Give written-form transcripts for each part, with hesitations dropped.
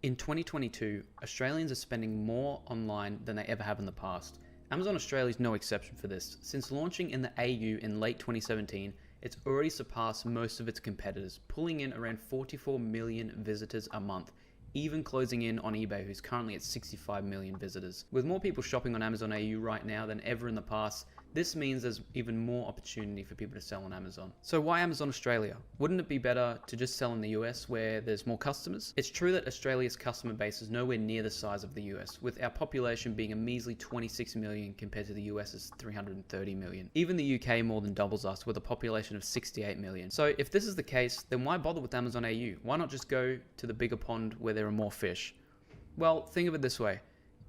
In 2022, Australians are spending more online than they ever have in the past. Amazon Australia is no exception for this. Since launching in the AU in late 2017, it's already surpassed most of its competitors, pulling in around 44 million visitors a month, even closing in on eBay, who's currently at 65 million visitors. With more people shopping on Amazon AU right now than ever in the past, this means there's even more opportunity for people to sell on Amazon. So why Amazon Australia? Wouldn't it be better to just sell in the US where there's more customers? It's true that Australia's customer base is nowhere near the size of the US, with our population being a measly 26 million compared to the US's 330 million. Even the UK more than doubles us with a population of 68 million. So if this is the case, then why bother with Amazon AU? Why not just go to the bigger pond where there are more fish? Well, think of it this way.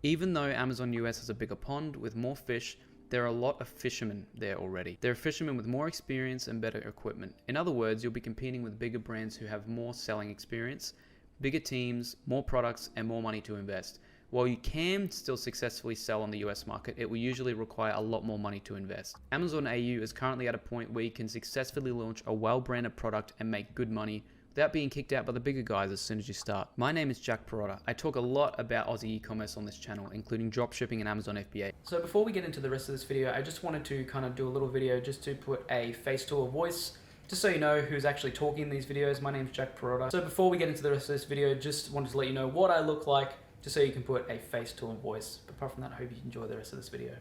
Even though Amazon US has a bigger pond with more fish, there are a lot of fishermen there already. There are fishermen with more experience and better equipment. In other words, you'll be competing with bigger brands who have more selling experience, bigger teams, more products, and more money to invest. While you can still successfully sell on the US market, it will usually require a lot more money to invest. Amazon AU is currently at a point where you can successfully launch a well-branded product and make good money without being kicked out by the bigger guys as soon as you start. My name is Jack Parrotta. I talk a lot about Aussie e-commerce on this channel, including dropshipping and Amazon FBA. So before we get into the rest of this video, I just wanted to kind of do a little video just to put a face to a voice, just so you know who's actually talking in these videos. My name is Jack Parrotta. So before we get into the rest of this video, just wanted to let you know what I look like, just so you can put a face to a voice. But apart from that, I hope you enjoy the rest of this video.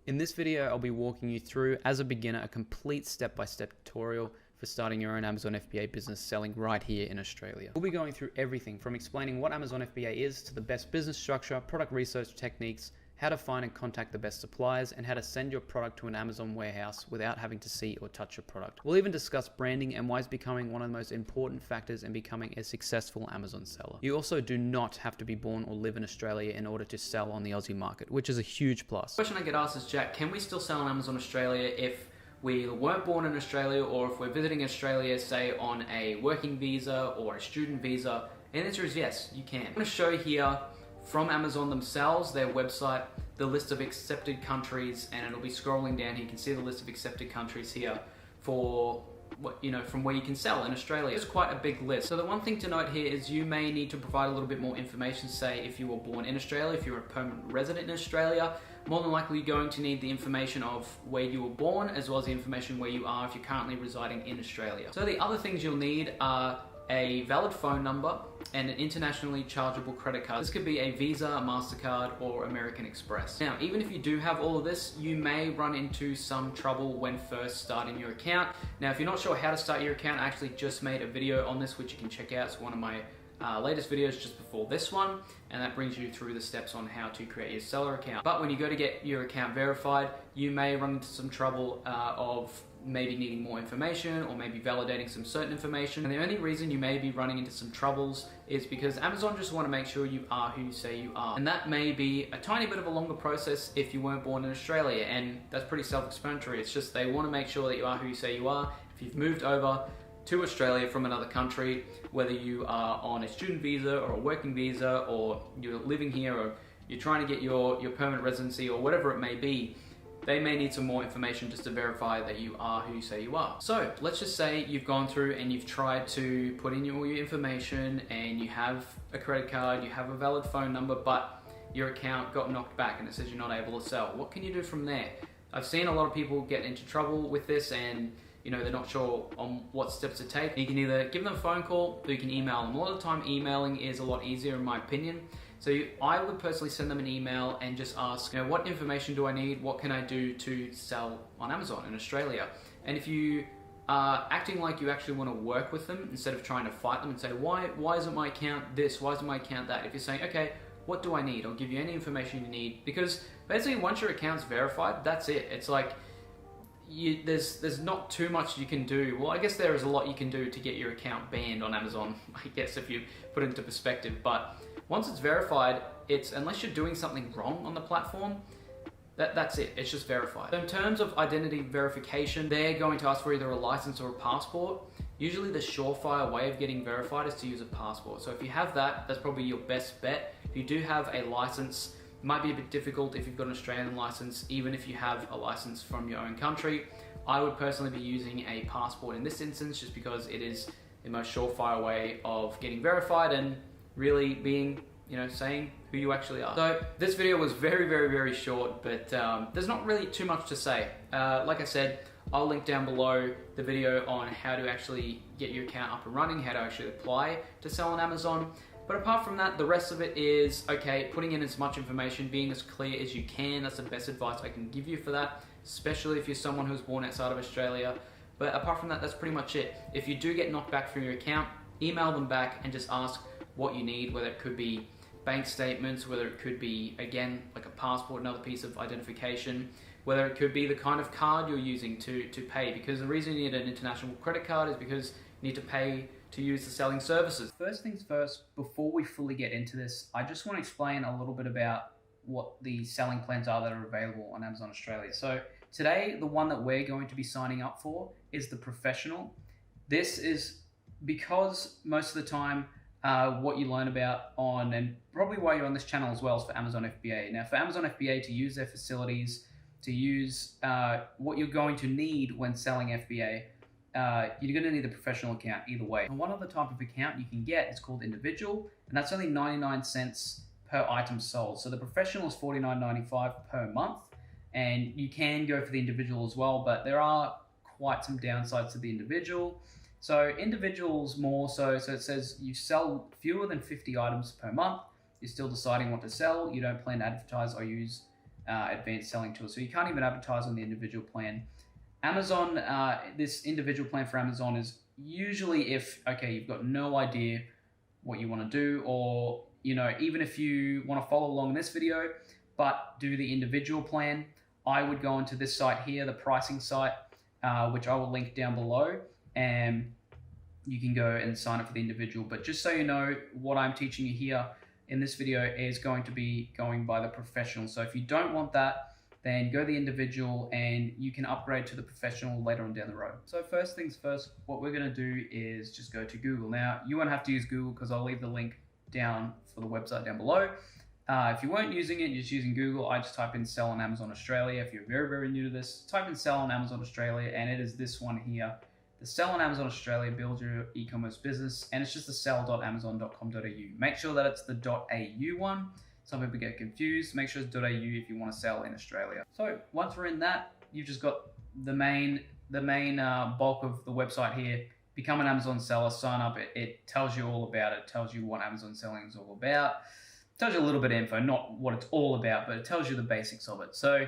In this video, I'll be walking you through, as a beginner, a complete step-by-step tutorial for starting your own Amazon FBA business selling right here in Australia. We'll be going through everything from explaining what Amazon FBA is to the best business structure, product research techniques, how to find and contact the best suppliers, and how to send your product to an Amazon warehouse without having to see or touch your product. We'll even discuss branding and why it's becoming one of the most important factors in becoming a successful Amazon seller. You also do not have to be born or live in Australia in order to sell on the Aussie market, which is a huge plus. The question I get asked is, Jack, can we still sell on Amazon Australia if we weren't born in Australia, or if we're visiting Australia, say on a working visa or a student visa? And the answer is yes, you can. I'm going to show here from Amazon themselves, their website, the list of accepted countries, and it'll be scrolling down here. You can see the list of accepted countries here for what, you know, from where you can sell in Australia. It's quite a big list. So the one thing to note here is you may need to provide a little bit more information, say if you were born in Australia, if you're a permanent resident in Australia. More than likely you're going to need the information of where you were born, as well as the information where you are if you're currently residing in Australia. So the other things you'll need are a valid phone number and an internationally chargeable credit card. This could be a Visa, a MasterCard, or American Express. Now, even if you do have all of this, you may run into some trouble when first starting your account. Now, if you're not sure how to start your account, I actually just made a video on this, which you can check out. It's one of my latest videos just before this one, and that brings you through the steps on how to create your seller account. But when you go to get your account verified, you may run into some trouble of maybe needing more information or maybe validating some certain information. And the only reason you may be running into some troubles is because Amazon just want to make sure you are who you say you are. And that may be a tiny bit of a longer process if you weren't born in Australia, and that's pretty self-explanatory. It's just they want to make sure that you are who you say you are. If you've moved over to Australia from another country, whether you are on a student visa or a working visa, or you're living here, or you're trying to get your permanent residency, or whatever it may be, they may need some more information just to verify that you are who you say you are. So let's just say you've gone through and you've tried to put in all your information, and you have a credit card, you have a valid phone number, but your account got knocked back and it says you're not able to sell. What can you do from there? I've seen a lot of people get into trouble with this, and you know, they're not sure on what steps to take. You can either give them a phone call, or you can email them. A lot of the time emailing is a lot easier in my opinion. So I would personally send them an email and just ask, you know, what information do I need? What can I do to sell on Amazon in Australia? And if you are acting like you actually want to work with them instead of trying to fight them and say, why isn't my account this? Why isn't my account that? If you're saying, okay, what do I need? I'll give you any information you need. Because basically once your account's verified, that's it. It's like, there's not too much you can do. Well, I guess there is a lot you can do to get your account banned on Amazon, I guess, if you put it into perspective. But once it's verified, unless you're doing something wrong on the platform, that's it. It's just verified. So in terms of identity verification, they're going to ask for either a license or a passport. Usually the surefire way of getting verified is to use a passport. So if you have that, that's probably your best bet. If you do have a license, it might be a bit difficult if you've got an Australian license, even if you have a license from your own country. I would personally be using a passport in this instance, just because it is the most surefire way of getting verified, and really being, saying who you actually are. So this video was very short, but there's not really too much to say. Like I said, I'll link down below the video on how to actually get your account up and running, how to actually apply to sell on Amazon. But apart from that, the rest of it is, okay, putting in as much information, being as clear as you can. That's the best advice I can give you for that, especially if you're someone who's born outside of Australia. But apart from that, that's pretty much it. If you do get knocked back from your account, email them back and just ask what you need, whether it could be bank statements, whether it could be, again, like a passport, another piece of identification, whether it could be the kind of card you're using to pay, because the reason you need an international credit card is because you need to pay to use the selling services. First things first, before we fully get into this, I just want to explain a little bit about what the selling plans are that are available on Amazon Australia. So today, the one that we're going to be signing up for is the Professional. This is because most of the time, what you learn about on, and probably why you're on this channel as well, is for Amazon FBA. Now, for Amazon FBA to use their facilities, to use what you're going to need when selling FBA, you're going to need a professional account either way. And one other type of account you can get is called individual, and that's only 99 cents per item sold. So the professional is $49.95 per month, and you can go for the individual as well, but there are quite some downsides to the individual. So individuals more so it says you sell fewer than 50 items per month. You're still deciding what to sell. You don't plan to advertise or use advanced selling tools. So you can't even advertise on the individual plan. Amazon, this individual plan for Amazon is usually if, okay, you've got no idea what you want to do, or, even if you want to follow along in this video, but do the individual plan, I would go into this site here, the pricing site, which I will link down below, and you can go and sign up for the individual. But just so you know, what I'm teaching you here in this video is going to be going by the professional. So if you don't want that, then go the individual and you can upgrade to the professional later on down the road. So first things first, what we're gonna do is just go to Google. Now, you won't have to use Google because I'll leave the link down for the website down below. If you weren't using it, you're just using Google, I just type in sell on Amazon Australia. If you're very new to this, type in sell on Amazon Australia, and it is this one here. The sell on Amazon Australia, build your e-commerce business, and it's just the sell.amazon.com.au. Make sure that it's the .au one. Some people get confused. Make sure it's .au if you want to sell in Australia. So once we're in that, you've just got the main bulk of the website here. Become an Amazon seller, sign up. It tells you all about it. It tells you what Amazon selling is all about. It tells you a little bit of info, not what it's all about, but it tells you the basics of it. So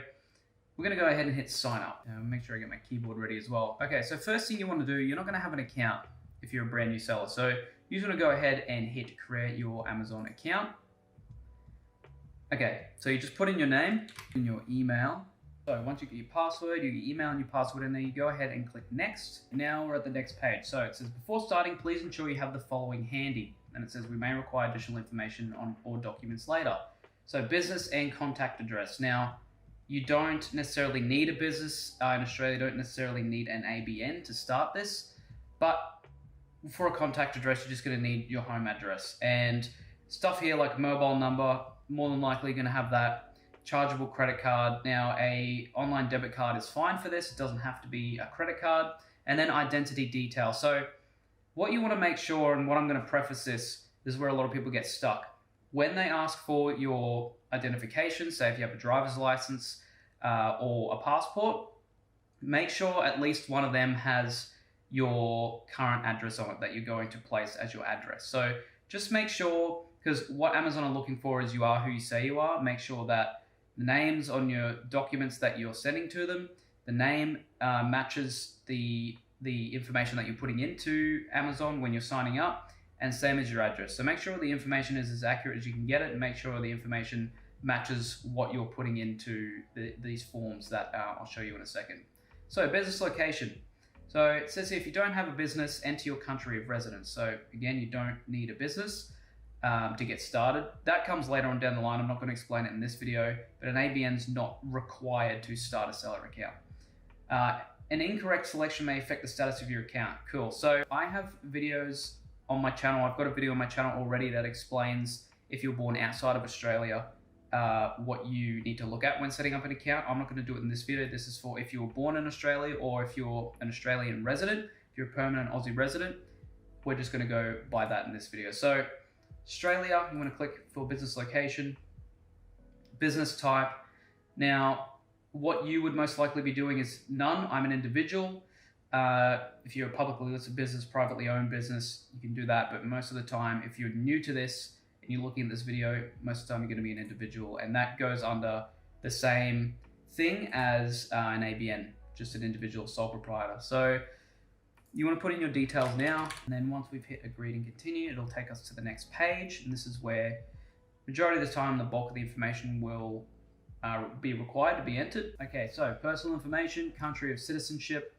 we're going to go ahead and hit sign up. Make sure I get my keyboard ready as well. Okay, so first thing you want to do, you're not going to have an account if you're a brand new seller. So you just want to go ahead and hit create your Amazon account. Okay, so you just put in your name and your email. So once you get your password, your email and your password in there, you go ahead and click next. Now we're at the next page. So it says, before starting, please ensure you have the following handy. And it says we may require additional information on or documents later. So business and contact address. Now, you don't necessarily need a business in Australia, you don't necessarily need an ABN to start this, but for a contact address, you're just gonna need your home address. And stuff here like mobile number, more than likely going to have that. Chargeable credit card. Now, a online debit card is fine for this. It doesn't have to be a credit card. And then identity details. So what you want to make sure, and what I'm going to preface this is where a lot of people get stuck. When they ask for your identification, say if you have a driver's license or a passport, make sure at least one of them has your current address on it that you're going to place as your address. So just make sure, because what Amazon are looking for is you are who you say you are. Make sure that the names on your documents that you're sending to them, the name matches the information that you're putting into Amazon when you're signing up, and same as your address. So make sure the information is as accurate as you can get it, and make sure the information matches what you're putting into these forms that I'll show you in a second. So business location. So it says here, if you don't have a business, enter your country of residence. So again, you don't need a business to get started. That comes later on down the line. I'm not going to explain it in this video, but an ABN is not required to start a seller account. An incorrect selection may affect the status of your account. Cool. So I have videos on my channel. I've got a video on my channel already that explains if you're born outside of Australia, what you need to look at when setting up an account. I'm not going to do it in this video. This is for if you were born in Australia or if you're an Australian resident. If you're a permanent Aussie resident, we're just going to go by that in this video. So Australia, you want to click for business location, business type. Now, what you would most likely be doing is none. I'm an individual. If you're a publicly listed business, privately owned business, you can do that. But most of the time, if you're new to this and you're looking at this video, most of the time you're going to be an individual. And that goes under the same thing as an ABN, just an individual sole proprietor. So you want to put in your details now. And then once we've hit agreed and continue, it'll take us to the next page. And this is where majority of the time, the bulk of the information will be required to be entered. Okay, so personal information, country of citizenship.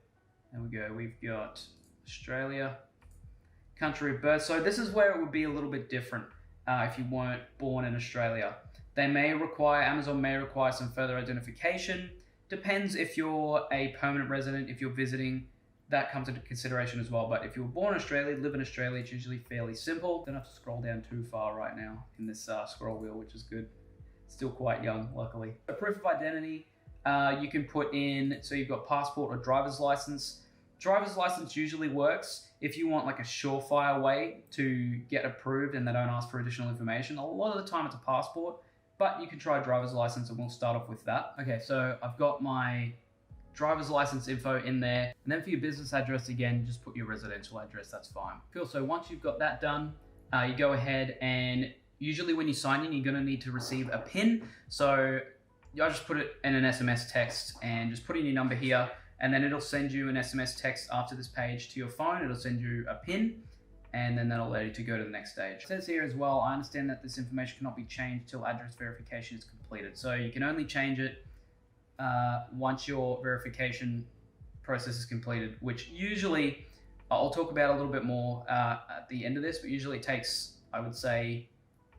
There we go, we've got Australia, country of birth. So this is where it would be a little bit different if you weren't born in Australia. Amazon may require some further identification. Depends if you're a permanent resident, if you're visiting, that comes into consideration as well. But if you were born in Australia, live in Australia, it's usually fairly simple. Don't have to scroll down too far right now in this scroll wheel, which is good. Still quite young, luckily. A proof of identity, you can put in, so you've got passport or driver's license. Driver's license usually works if you want like a surefire way to get approved and they don't ask for additional information. A lot of the time it's a passport, but you can try a driver's license and we'll start off with that. Okay, so I've got my driver's license info in there. And then for your business address, again, just put your residential address, that's fine. Cool, so once you've got that done, you go ahead and usually when you sign in, you're gonna need to receive a PIN. So I just put it in an SMS text and just put in your number here, and then it'll send you an SMS text after this page to your phone. It'll send you a PIN, and then that'll allow you to go to the next stage. It says here as well, I understand that this information cannot be changed till address verification is completed. So you can only change it once your verification process is completed, which usually I'll talk about a little bit more at the end of this, but usually it takes, I would say,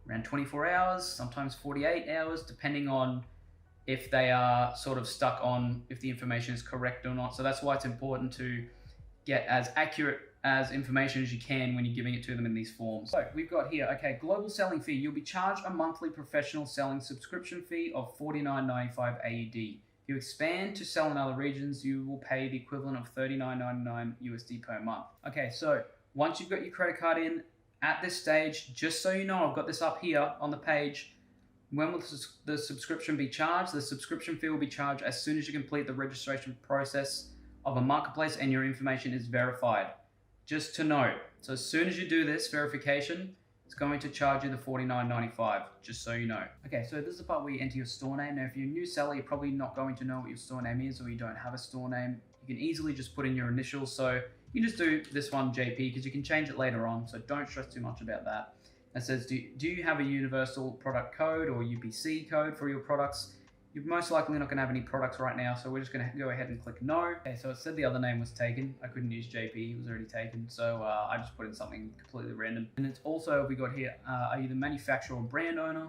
around 24 hours, sometimes 48 hours, depending on if they are sort of stuck on if the information is correct or not. So that's why it's important to get as accurate as information as you can when you're giving it to them in these forms. So we've got here, okay, global selling fee. You'll be charged a monthly professional selling subscription fee of $49.95 AUD. If you expand to sell in other regions, you will pay the equivalent of $39.99 USD per month. Okay, so once you've got your credit card in, at this stage, just so you know, I've got this up here on the page. When will the subscription be charged? The subscription fee will be charged as soon as you complete the registration process of a marketplace and your information is verified. Just to note, so as soon as you do this verification, it's going to charge you the $49.95, just so you know. Okay, so this is the part where you enter your store name. Now, if you're a new seller, you're probably not going to know what your store name is, or you don't have a store name. You can easily just put in your initials. So you just do this one JP because you can change it later on, so don't stress too much about that. It says, do you have a universal product code or UPC code for your products? You're most likely not going to have any products right now, so we're just going to go ahead and click no. Okay, so it said the other name was taken. I couldn't use JP, it was already taken, so I just put in something completely random. And it's also, we got here, are you the manufacturer or brand owner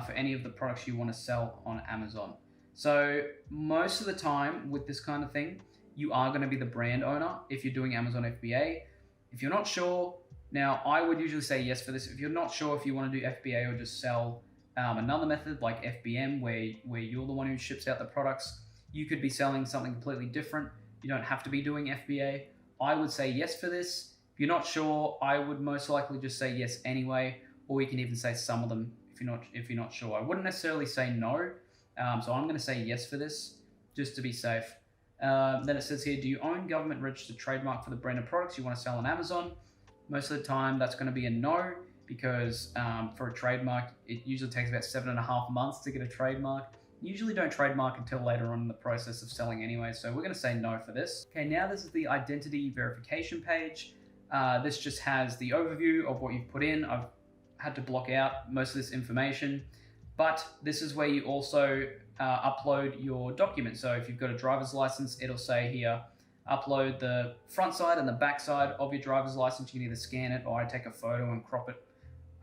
for any of the products you want to sell on Amazon? So most of the time with this kind of thing, you are going to be the brand owner if you're doing Amazon FBA. If you're not sure, now I would usually say yes for this. If you're not sure if you want to do FBA or just sell another method like FBM where you're the one who ships out the products, you could be selling something completely different. You don't have to be doing FBA. I would say yes for this. If you're not sure, I would most likely just say yes anyway, or you can even say some of them if you're not sure. I wouldn't necessarily say no, so I'm going to say yes for this just to be safe. Then it says here, do you own government registered trademark for the brand of products you want to sell on Amazon? Most of the time that's going to be a no, because for a trademark, it usually takes about 7.5 months to get a trademark. You usually don't trademark until later on in the process of selling anyway, so we're going to say no for this. Okay, now this is the identity verification page. This just has the overview of what you've put in. I've had to block out most of this information, but this is where you also upload your documents. So if you've got a driver's license, it'll say here, upload the front side and the back side of your driver's license. You can either scan it or I take a photo and crop it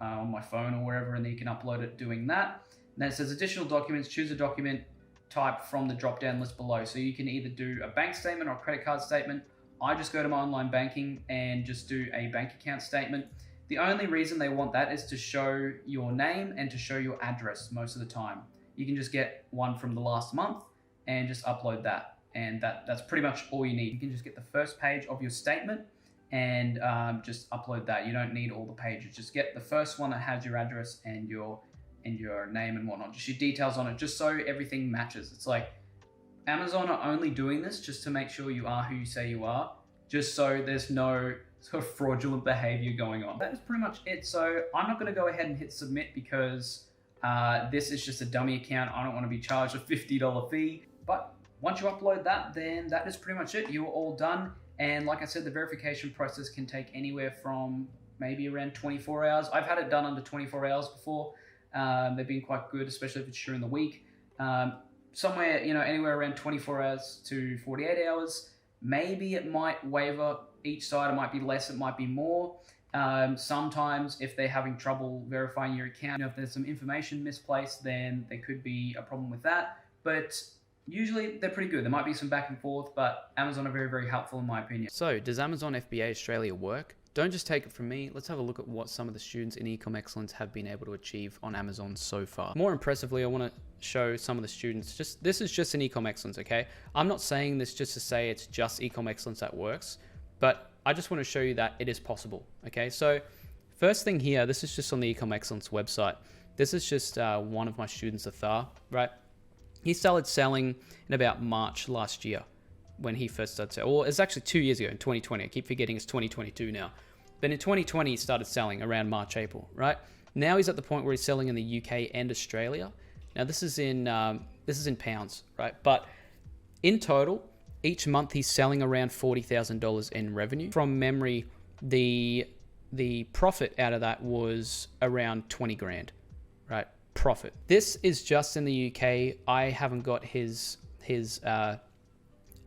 on my phone or wherever, and then you can upload it doing that. And then it says additional documents, choose a document type from the drop down list below. So you can either do a bank statement or a credit card statement. I just go to my online banking and just do a bank account statement. The only reason they want that is to show your name and to show your address most of the time. You can just get one from the last month and just upload that. And that's pretty much all you need. You can just get the first page of your statement and just upload that. You don't need all the pages. Just get the first one that has your address and your name and whatnot, just your details on it, just so everything matches. It's like Amazon are only doing this just to make sure you are who you say you are, just so there's no sort of fraudulent behavior going on. That is pretty much it. So I'm not going to go ahead and hit submit because this is just a dummy account. I don't want to be charged a $50 fee. But once you upload that, then that is pretty much it. You're all done. And like I said, the verification process can take anywhere from maybe around 24 hours. I've had it done under 24 hours before. They've been quite good, especially if it's during the week. Somewhere, anywhere around 24 hours to 48 hours. Maybe it might waver each side. It might be less, it might be more. Sometimes if they're having trouble verifying your account, if there's some information misplaced, then there could be a problem with that. But usually they're pretty good. There might be some back and forth, but Amazon are very, very helpful in my opinion. So does Amazon FBA Australia work? Don't just take it from me. Let's have a look at what some of the students in Ecom Excellence have been able to achieve on Amazon so far. More impressively, I want to show some of the students. This is just an Ecom Excellence, okay? I'm not saying this just to say it's just Ecom Excellence that works, but I just want to show you that it is possible, okay? So first thing here, this is just on the Ecom Excellence website. This is just one of my students, Athar, right? He started selling in about March last year when he first started selling. Well, it's actually 2 years ago in 2020. I keep forgetting it's 2022 now. But in 2020, he started selling around March, April, right? Now he's at the point where he's selling in the UK and Australia. Now this is in pounds, right? But in total, each month he's selling around $40,000 in revenue. From memory, the profit out of that was around 20 grand, right? Profit. This is just in the UK. I haven't got his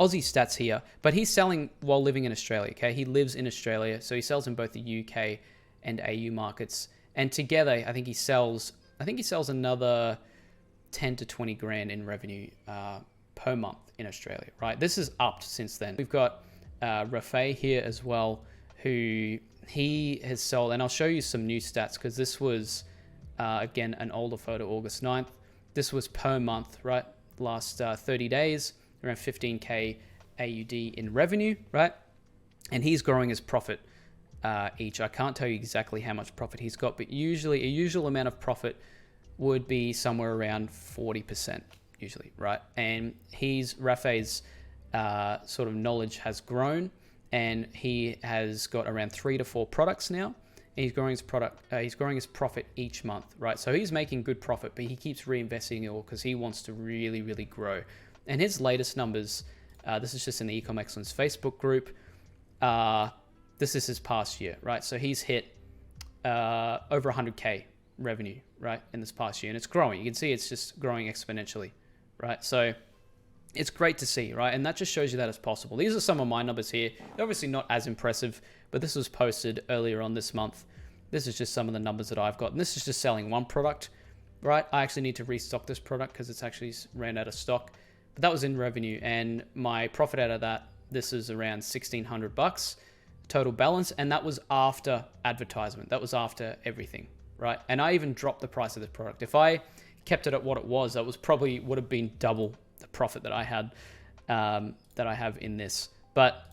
Aussie stats here, but he's selling while living in Australia, okay? He lives in Australia, so he sells in both the UK and AU markets. And together, I think he sells another 10 to 20 grand in revenue per month in Australia, right? This is upped since then. We've got Rafay here as well, who he has sold, and I'll show you some new stats because this was, again, an older photo, August 9th. This was per month, right? Last 30 days, around 15K AUD in revenue, right? And he's growing his profit each. I can't tell you exactly how much profit he's got, but usually a usual amount of profit would be somewhere around 40% usually, right? And Rafay's sort of knowledge has grown, and he has got around 3 to 4 products now. And he's growing his profit each month, right? So he's making good profit, but he keeps reinvesting it all because he wants to really, really grow. And his latest numbers, this is just in the Ecom Excellence Facebook group. This is his past year, right? So he's hit over 100K revenue, right, in this past year, and it's growing. You can see it's just growing exponentially, right? So it's great to see, right? And that just shows you that it's possible. These are some of my numbers here. They're obviously not as impressive, but this was posted earlier on this month. This is just some of the numbers that I've got, and this is just selling one product, right? I actually need to restock this product because it's actually ran out of stock, but that was in revenue, and my profit out of that, this is around $1,600 total balance, and that was after advertisement. That was after everything, right? And I even dropped the price of this product. If I kept it at what it was, that was probably would have been double the profit that I had, that I have in this. But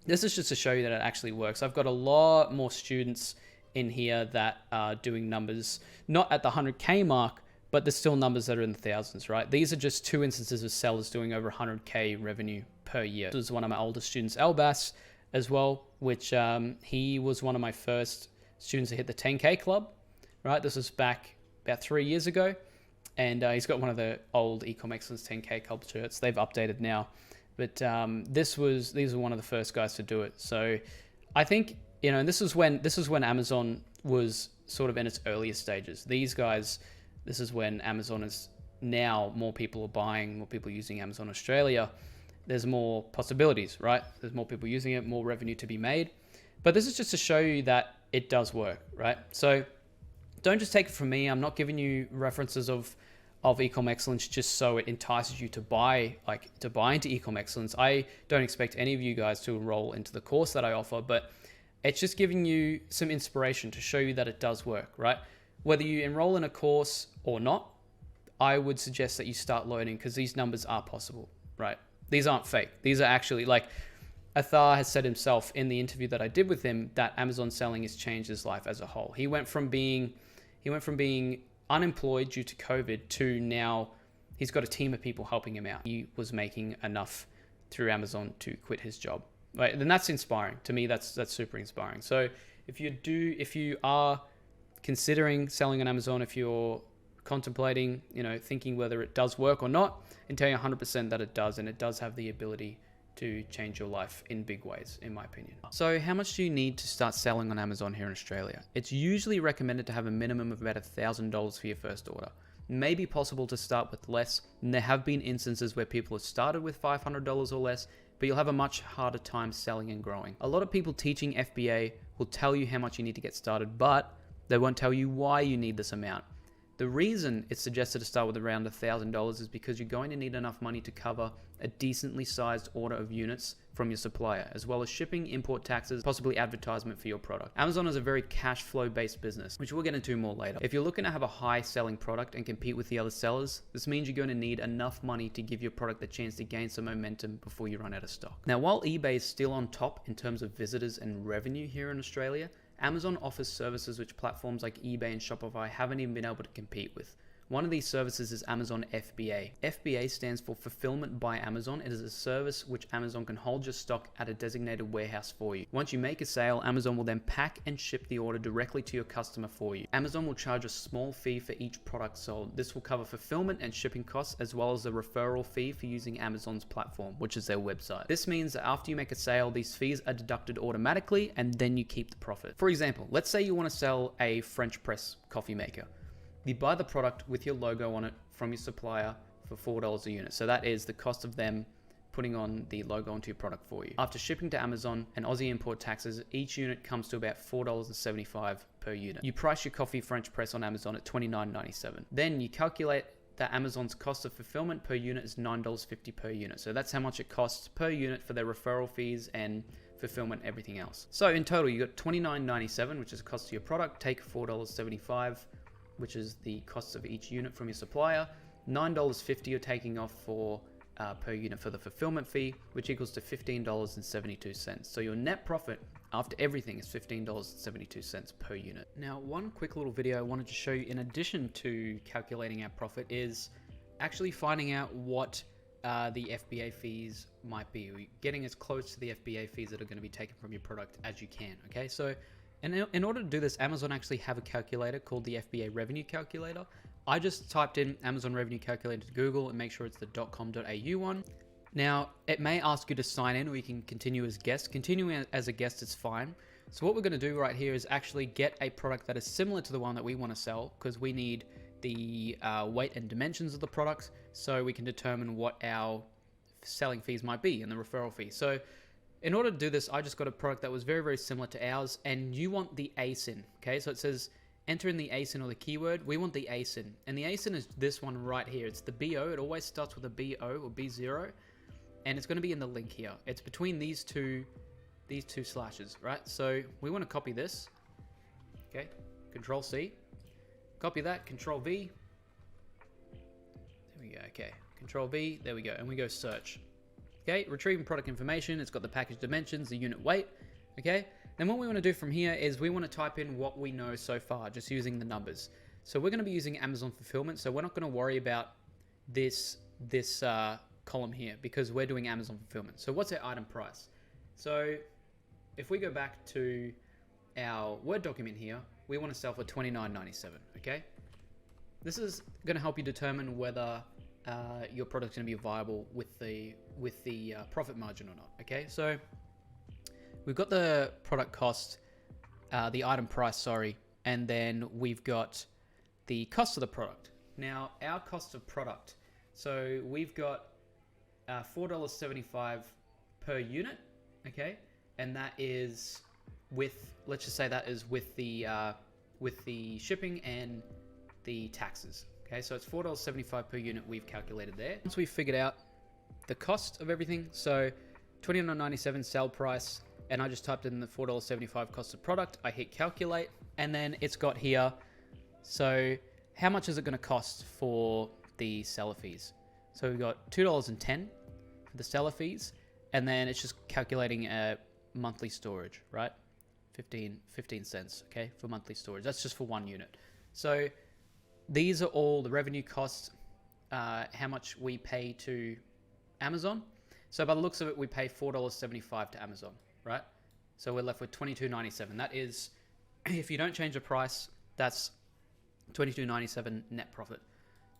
this is just to show you that it actually works. I've got a lot more students in here that are doing numbers, not at the 100K mark, but there's still numbers that are in the thousands, right? These are just 2 instances of sellers doing over 100K revenue per year. This is one of my older students, Albas, as well, which he was one of my first students to hit the 10K club, right? This was back about 3 years ago, and he's got one of the old Ecom Excellence 10K club shirts. They've updated now, but these were one of the first guys to do it. So I think, and this is when Amazon was sort of in its earliest stages. These guys, this is when Amazon is now, more people are buying, more people using Amazon Australia. There's more possibilities, right? There's more people using it, more revenue to be made. But this is just to show you that it does work, right? So don't just take it from me. I'm not giving you references of Ecom Excellence just so it entices you to buy into Ecom Excellence. I don't expect any of you guys to enroll into the course that I offer, but it's just giving you some inspiration to show you that it does work, right? Whether you enroll in a course or not, I would suggest that you start learning because these numbers are possible, right? These aren't fake. These are actually, like, Athar has said himself in the interview that I did with him that Amazon selling has changed his life as a whole. He went from being unemployed due to COVID to now he's got a team of people helping him out. He was making enough through Amazon to quit his job. Right? And that's inspiring. To me, that's super inspiring. So if you are considering selling on Amazon, if you're contemplating, thinking whether it does work or not, and tell you 100% that it does, and it does have the ability to change your life in big ways, in my opinion. So how much do you need to start selling on Amazon here in Australia? It's usually recommended to have a minimum of about $1,000 for your first order. It may be possible to start with less, and there have been instances where people have started with $500 or less, but you'll have a much harder time selling and growing. A lot of people teaching FBA will tell you how much you need to get started, but they won't tell you why you need this amount. The reason it's suggested to start with around $1,000 is because you're going to need enough money to cover a decently sized order of units from your supplier, as well as shipping, import taxes, possibly advertisement for your product. Amazon is a very cash flow based business, which we'll get into more later. If you're looking to have a high selling product and compete with the other sellers, this means you're going to need enough money to give your product the chance to gain some momentum before you run out of stock. Now, while eBay is still on top in terms of visitors and revenue here in Australia, Amazon offers services which platforms like eBay and Shopify haven't even been able to compete with. One of these services is Amazon FBA. FBA stands for Fulfillment by Amazon. It is a service which Amazon can hold your stock at a designated warehouse for you. Once you make a sale, Amazon will then pack and ship the order directly to your customer for you. Amazon will charge a small fee for each product sold. This will cover fulfillment and shipping costs, as well as the referral fee for using Amazon's platform, which is their website. This means that after you make a sale, these fees are deducted automatically, and then you keep the profit. For example, let's say you want to sell a French press coffee maker. You buy the product with your logo on it from your supplier for $4 a unit. So that is the cost of them putting on the logo onto your product for you. After shipping to Amazon and Aussie import taxes, each unit comes to about $4.75 per unit. You price your coffee French press on Amazon at $29.97. Then you calculate that Amazon's cost of fulfillment per unit is $9.50 per unit. So that's how much it costs per unit for their referral fees and fulfillment, everything else. So in total, you got $29.97, which is the cost of your product. Take $4.75, which is the cost of each unit from your supplier. $9.50 you're taking off for per unit for the fulfillment fee, which equals to $15.72. So your net profit after everything is $15.72 per unit. Now, one quick little video I wanted to show you in addition to calculating our profit is actually finding out what the FBA fees might be. We're getting as close to the FBA fees that are going to be taken from your product as you can. Okay, so in order to do this, Amazon actually have a calculator called the FBA revenue calculator. I just typed in Amazon revenue calculator to Google and make sure it's the .com.au one. Now, it may ask you to sign in, or you can continue as guest. Continuing as a guest is fine. So what we're going to do right here is actually get a product that is similar to the one that we want to sell, because we need the weight and dimensions of the products so we can determine what our selling fees might be and the referral fee. So in order to do this, I just got a product that was very, very similar to ours, and you want the ASIN, okay? So it says enter in the ASIN or the keyword. We want the ASIN, and the ASIN is this one right here. It's the BO. It always starts with a BO or B0, and it's going to be in the link here. It's between these two slashes, right? So we want to copy this, okay? Control C, copy that, Control V. There we go, okay. Control V, there we go, and we go search. Okay, retrieving product information, it's got the package dimensions, the unit weight, okay? Then what we want to do from here is we want to type in what we know so far, just using the numbers. So we're going to be using Amazon Fulfillment, so we're not going to worry about this column here because we're doing Amazon Fulfillment. So what's our item price? So if we go back to our Word document here, we want to sell for $29.97, okay? This is going to help you determine whether your product's going to be viable with the profit margin or not. Okay, so we've got the product cost, the item price, sorry, and then we've got the cost of the product. Now, our cost of product, so we've got $4.75 per unit, okay, and that is with, let's just say that is with the shipping and the taxes. Okay, so it's $4.75 per unit we've calculated there. Once we've figured out the cost of everything, so $29.97 sale price, and I just typed in the $4.75 cost of product, I hit calculate, and then it's got here, so how much is it going to cost for the seller fees? So we've got $2.10 for the seller fees, and then it's just calculating a monthly storage, right? 15 cents, okay, for monthly storage. That's just for one unit. So these are all the revenue costs, how much we pay to Amazon. So by the looks of it, we pay $4.75 to Amazon, right? So we're left with $22.97. That is, if you don't change the price, that's $22.97 net profit.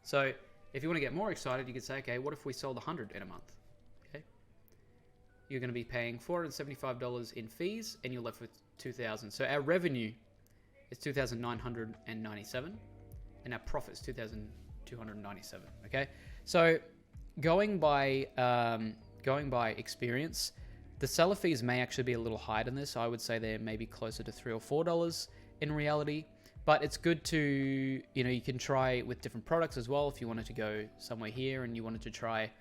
So if you want to get more excited, you could say, okay, what if we sold 100 in a month? Okay, you're going to be paying $475 in fees, and you're left with $2,000. So our revenue is $2,997, and our profit is $2,297. Okay, so going by experience, the seller fees may actually be a little higher than this. I would say they're maybe closer to $3 or $4 in reality. But it's good to, you can try with different products as well. If you wanted to go somewhere here and you wanted to try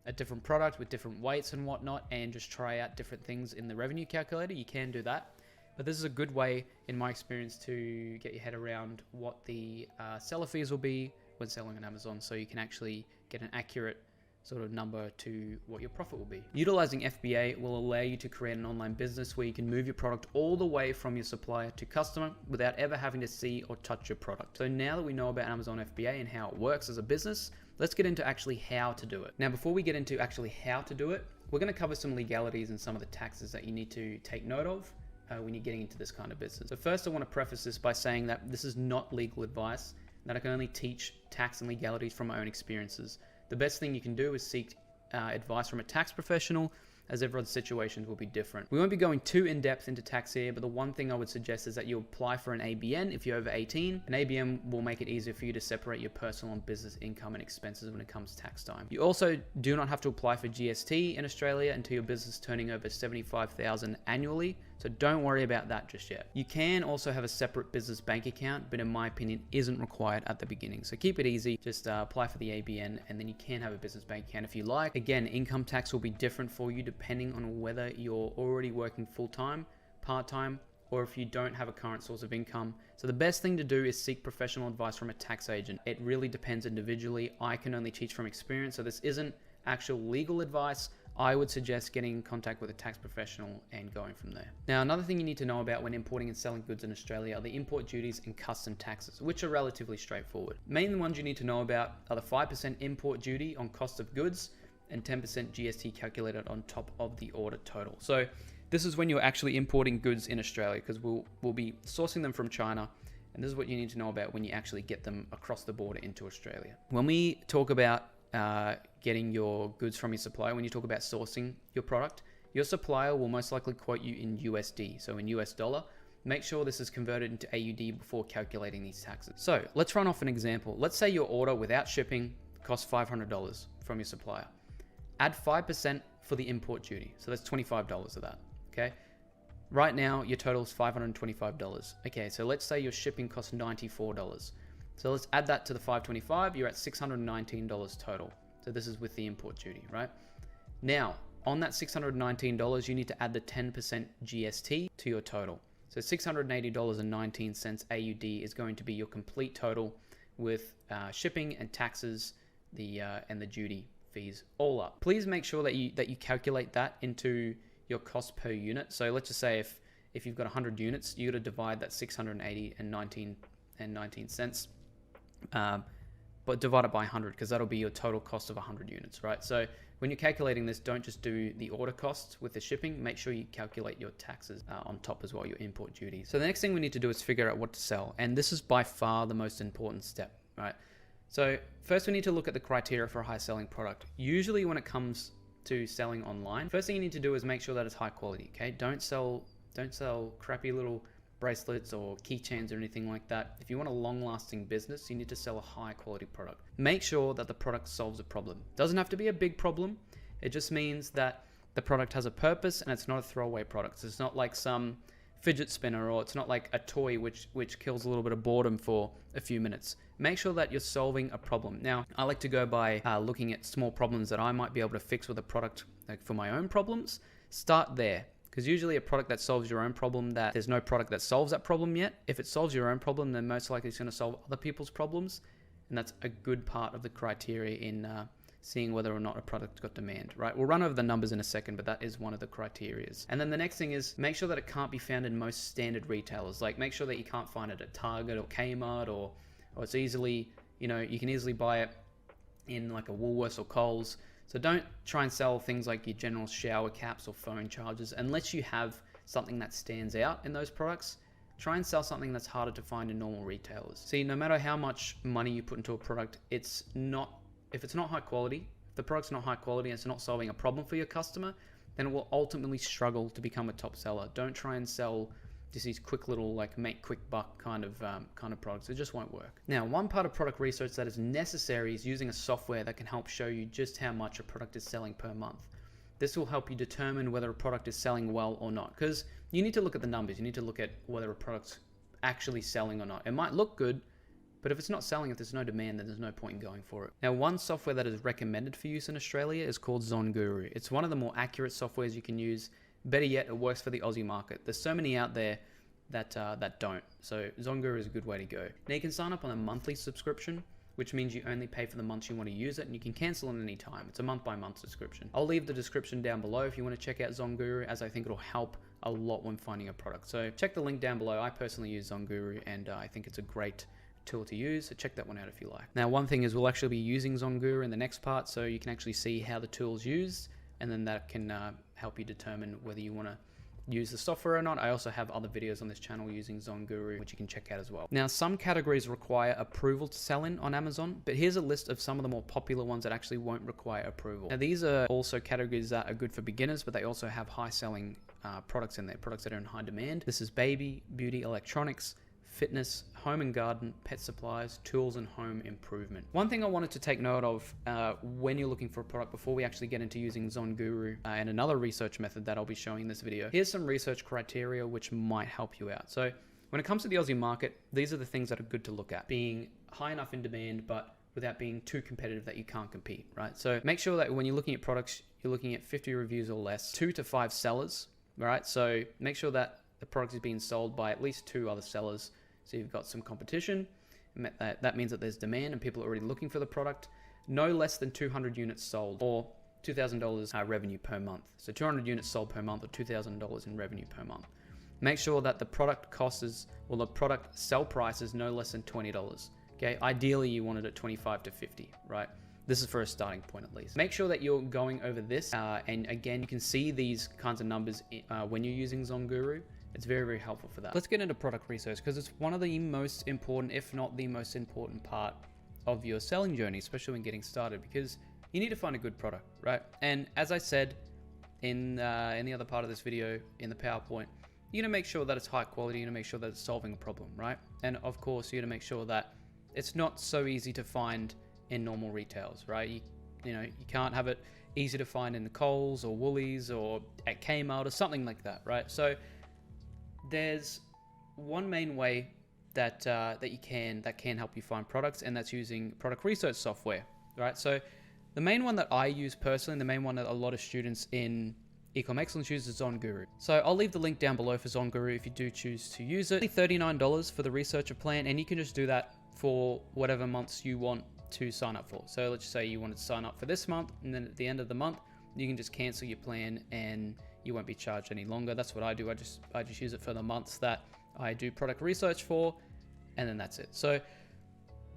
a different product with different weights and whatnot, and just try out different things in the revenue calculator, you can do that. But this is a good way, in my experience, to get your head around what the seller fees will be when selling on Amazon, so you can actually get an accurate sort of number to what your profit will be. Utilizing FBA will allow you to create an online business where you can move your product all the way from your supplier to customer without ever having to see or touch your product. So now that we know about Amazon FBA and how it works as a business, let's get into actually how to do it. Now, before we get into actually how to do it, we're going to cover some legalities and some of the taxes that you need to take note of when you're getting into this kind of business. So first, I want to preface this by saying that this is not legal advice, that I can only teach tax and legalities from my own experiences. The best thing you can do is seek advice from a tax professional, as everyone's situations will be different. We won't be going too in-depth into tax here, but the one thing I would suggest is that you apply for an ABN if you're over 18. An ABN will make it easier for you to separate your personal and business income and expenses when it comes to tax time. You also do not have to apply for GST in Australia until your business is turning over $75,000 annually, so don't worry about that just yet. You can also have a separate business bank account, but in my opinion, isn't required at the beginning. So keep it easy, just apply for the ABN, and then you can have a business bank account if you like. Again, income tax will be different for you depending on whether you're already working full-time, part-time, or if you don't have a current source of income. So the best thing to do is seek professional advice from a tax agent. It really depends individually. I can only teach from experience, so this isn't actual legal advice. I would suggest getting in contact with a tax professional and going from there. Now, another thing you need to know about when importing and selling goods in Australia are the import duties and custom taxes, which are relatively straightforward. Main ones you need to know about are the 5% import duty on cost of goods and 10% GST calculated on top of the order total. So this is when you're actually importing goods in Australia, because we'll be sourcing them from China, and this is what you need to know about when you actually get them across the border into Australia. When we talk about getting your goods from your supplier, when you talk about sourcing your product, your supplier will most likely quote you in USD, so in US dollar. Make sure this is converted into AUD before calculating these taxes. So let's run off an example. Let's say your order without shipping costs $500 from your supplier. Add 5% for the import duty, so that's $25 of that, okay? Right now, your total is $525. Okay, so let's say your shipping costs $94. So let's add that to the $525, you're at $619 total. So this is with the import duty, right? Now, on that $619, you need to add the 10% GST to your total. So $680.19 AUD is going to be your complete total with shipping and taxes, and the duty fees all up. Please make sure that you calculate that into your cost per unit. So let's just say if you've got 100 units, you got to divide that 680 and 19 cents, but divide it by 100, because that'll be your total cost of 100 units, right? So when you're calculating this, don't just do the order costs with the shipping. Make sure you calculate your taxes on top as well, your import duties. So the next thing we need to do is figure out what to sell, and this is by far the most important step, right? So first we need to look at the criteria for a high selling product. Usually when it comes to selling online, first thing you need to do is make sure that it's high quality, okay? Don't sell crappy little bracelets or keychains or anything like that. If you want a long-lasting business, you need to sell a high-quality product. Make sure that the product solves a problem. Doesn't have to be a big problem. It just means that the product has a purpose and it's not a throwaway product. It's not like some fidget spinner, or it's not like a toy which kills a little bit of boredom for a few minutes. Make sure that you're solving a problem. Now, I like to go by looking at small problems that I might be able to fix with a product, like for my own problems. Start there. Because usually a product that solves your own problem, that there's no product that solves that problem yet. If it solves your own problem, then most likely it's going to solve other people's problems. And that's a good part of the criteria in seeing whether or not a product got demand, right? We'll run over the numbers in a second, but that is one of the criterias. And then the next thing is make sure that it can't be found in most standard retailers. Like make sure that you can't find it at Target or Kmart, or it's easily, you can easily buy it in like a Woolworths or Coles. So don't try and sell things like your general shower caps or phone chargers unless you have something that stands out in those products. Try and sell something that's harder to find in normal retailers. See, no matter how much money you put into a product, if it's not high quality, if the product's not high quality and it's not solving a problem for your customer, then it will ultimately struggle to become a top seller. Don't try and sell just these quick little like make quick buck kind of products. It just won't work. Now, one part of product research that is necessary is using a software that can help show you just how much a product is selling per month. This will help you determine whether a product is selling well or not, because you need to look at the numbers. You need to look at whether a product's actually selling or not. It might look good, but if it's not selling, if there's no demand, then there's no point in going for it. Now, one software that is recommended for use in Australia is called ZonGuru. It's one of the more accurate softwares you can use. Better yet, it works for the Aussie market. There's so many out there that don't. So ZonGuru is a good way to go. Now, you can sign up on a monthly subscription, which means you only pay for the months you want to use it, and you can cancel at any time. It's a month-by-month subscription. I'll leave the description down below if you want to check out ZonGuru, as I think it'll help a lot when finding a product. So check the link down below. I personally use ZonGuru, and I think it's a great tool to use. So check that one out if you like. Now, one thing is we'll actually be using ZonGuru in the next part, so you can actually see how the tool's used, and then that can help you determine whether you want to use the software or not. I also have other videos on this channel using ZonGuru, which you can check out as well. Now, some categories require approval to sell in on Amazon, but here's a list of some of the more popular ones that actually won't require approval. Now, these are also categories that are good for beginners, but they also have high selling products in there, products that are in high demand. This is baby, beauty, electronics, fitness, home and garden, pet supplies, tools, and home improvement. One thing I wanted to take note of when you're looking for a product before we actually get into using ZonGuru and another research method that I'll be showing in this video, here's some research criteria which might help you out. So when it comes to the Aussie market, these are the things that are good to look at. Being high enough in demand, but without being too competitive that you can't compete, right? So make sure that when you're looking at products, you're looking at 50 reviews or less, 2 to 5 sellers, right? So make sure that the product is being sold by at least 2 other sellers. So you've got some competition. That means that there's demand and people are already looking for the product. No less than 200 units sold, or $2,000 revenue per month. So 200 units sold per month, or $2,000 in revenue per month. Make sure that the product the product sell price is no less than $20. Okay, ideally you want it at 25 to 50, right? This is for a starting point at least. Make sure that you're going over this, and again, you can see these kinds of numbers when you're using ZonGuru. It's very, very helpful for that. Let's get into product research, because it's one of the most important, if not the most important part of your selling journey, especially when getting started, because you need to find a good product, right? And as I said in the other part of this video, in the PowerPoint, you're gonna make sure that it's high quality, you're gonna make sure that it's solving a problem, right? And of course, you're gonna make sure that it's not so easy to find in normal retails, right? You can't have it easy to find in the Coles or Woolies or at Kmart or something like that, right? So there's one main way that can help you find products, and that's using product research software, right? So the main one that I use personally, the main one that a lot of students in Ecom Excellence use, is ZonGuru. So I'll leave the link down below for ZonGuru if you do choose to use it. It's $39 for the researcher plan, and you can just do that for whatever months you want to sign up for. So let's just say you wanted to sign up for this month, and then at the end of the month, you can just cancel your plan and you won't be charged any longer. That's what I do. I just use it for the months that I do product research for, and then that's it. So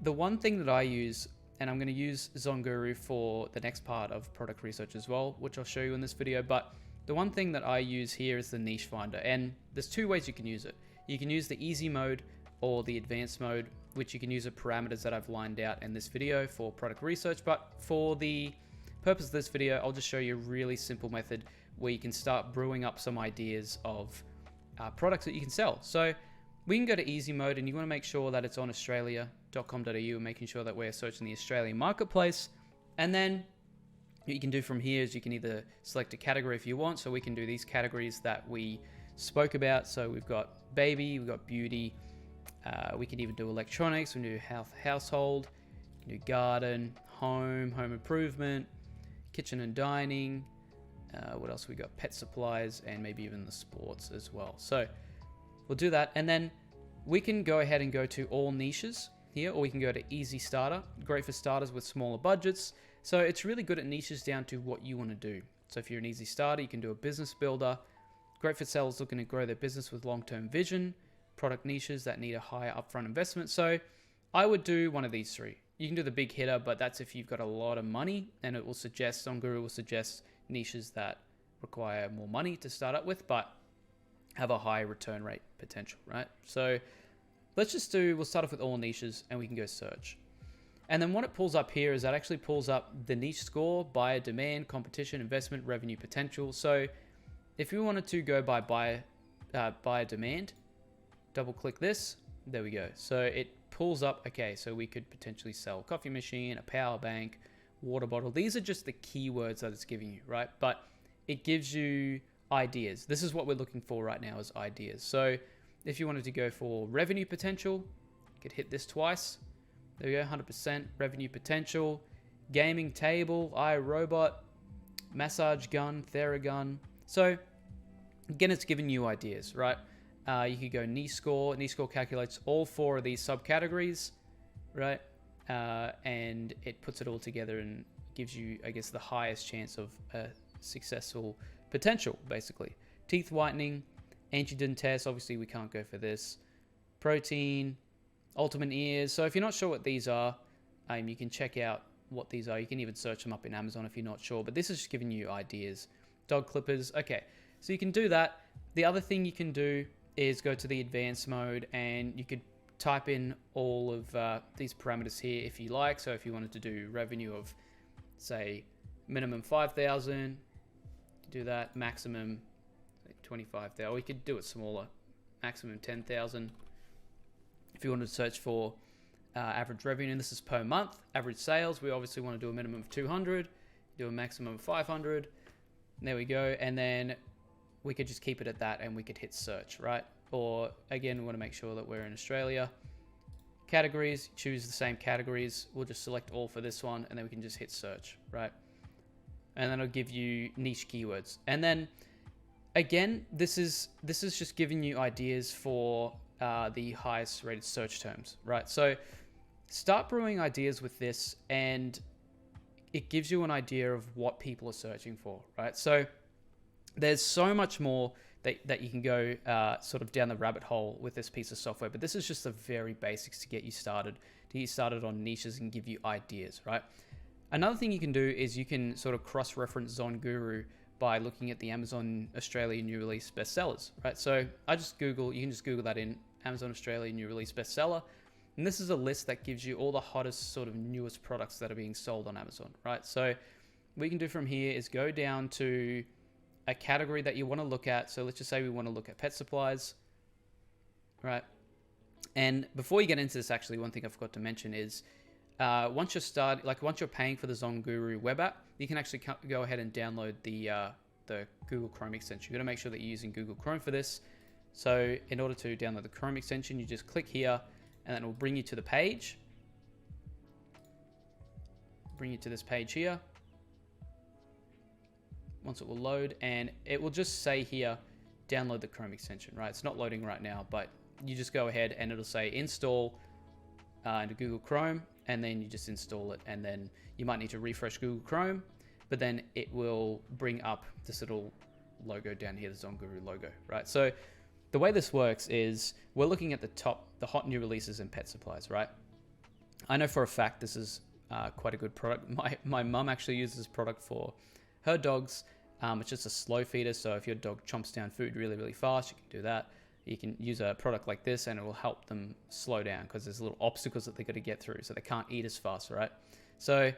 the one thing that I use, and I'm going to use ZonGuru for the next part of product research as well, which I'll show you in this video, but the one thing that I use here is the niche finder, and there's 2 ways you can use it. You can use the easy mode or the advanced mode, which you can use the parameters that I've lined out in this video for product research, but for the purpose of this video, I'll just show you a really simple method where you can start brewing up some ideas of products that you can sell. So we can go to easy mode, and you want to make sure that it's on australia.com.au, and making sure that we're searching the Australian marketplace. And then what you can do from here is you can either select a category if you want. So we can do these categories that we spoke about. So we've got baby, we've got beauty, we can even do electronics, we can do health, household, we can do garden, home improvement, kitchen and dining, what else we got, pet supplies, and maybe even the sports as well. So we'll do that, and then we can go ahead and go to all niches here, or we can go to easy starter. Great for starters with smaller budgets. So it's really good at niches down to what you want to do. So if you're an easy starter, you can do a business builder. Great for sellers looking to grow their business with long-term vision, product niches that need a higher upfront investment. So I would do one of these three. You can do the big hitter, but that's if you've got a lot of money, and it will suggest, ZonGuru will suggest niches that require more money to start up with, but have a high return rate potential, right? So we'll start off with all niches and we can go search. And then what it pulls up here is that actually pulls up the niche score, buyer demand, competition, investment, revenue potential. So if we wanted to go by buyer demand, double click this, there we go. So it pulls up, okay, so we could potentially sell a coffee machine, a power bank, water bottle. These are just the keywords that it's giving you, right? But it gives you ideas. This is what we're looking for right now, is ideas. So if you wanted to go for revenue potential, you could hit this twice. There we go, 100% revenue potential. Gaming table, iRobot, massage gun, Theragun. So again, it's giving you ideas, right? You could go niche score. Niche score calculates all 4 of these subcategories, right? And it puts it all together and gives you, I guess, the highest chance of a successful potential, basically. Teeth whitening, antigen test. Obviously, we can't go for this. Protein, ultimate ears. So if you're not sure what these are, you can check out what these are. You can even search them up in Amazon if you're not sure. But this is just giving you ideas. Dog clippers. Okay, so you can do that. The other thing you can do is go to the advanced mode, and you could type in all of these parameters here if you like. So if you wanted to do revenue of, say, minimum 5,000, do that. Maximum 25,000, or you could do it smaller, maximum 10,000. If you want to search for average revenue, and this is per month. Average sales, we obviously want to do a minimum of 200, do a maximum of 500. There we go. And then we could just keep it at that, and we could hit search, right? Or again, we want to make sure that we're in Australia. Categories, choose the same categories. We'll just select all for this one, and then we can just hit search, right? And then it'll give you niche keywords. And then again, this is just giving you ideas for the highest rated search terms, right? So start brewing ideas with this, and it gives you an idea of what people are searching for, right? So there's so much more that you can go sort of down the rabbit hole with this piece of software, but this is just the very basics to get you started on niches and give you ideas, right? Another thing you can do is you can sort of cross-reference ZonGuru by looking at the Amazon Australia new release bestsellers, right? So you can just Google that in Amazon Australia new release bestseller. And this is a list that gives you all the hottest sort of newest products that are being sold on Amazon, right? So what you can do from here is go down to a category that you want to look at. So let's just say we want to look at pet supplies, right? And before you get into this, actually, one thing I forgot to mention is once you're paying for the ZonGuru web app, you can actually go ahead and download the Google Chrome extension. You've got to make sure that you're using Google Chrome for this. So in order to download the Chrome extension, you just click here, and then it will bring you to the page. Bring you to this page here. Once it will load, and it will just say here, download the Chrome extension, right? It's not loading right now, but you just go ahead and it'll say install into Google Chrome, and then you just install it, and then you might need to refresh Google Chrome, but then it will bring up this little logo down here, the ZonGuru logo, right? So the way this works is we're looking at the hot new releases in pet supplies, right? I know for a fact this is quite a good product. My mum actually uses this product for her dogs. It's just a slow feeder, so if your dog chomps down food really, really fast, you can do that. You can use a product like this, and it will help them slow down because there's little obstacles that they got to get through, so they can't eat as fast, right? So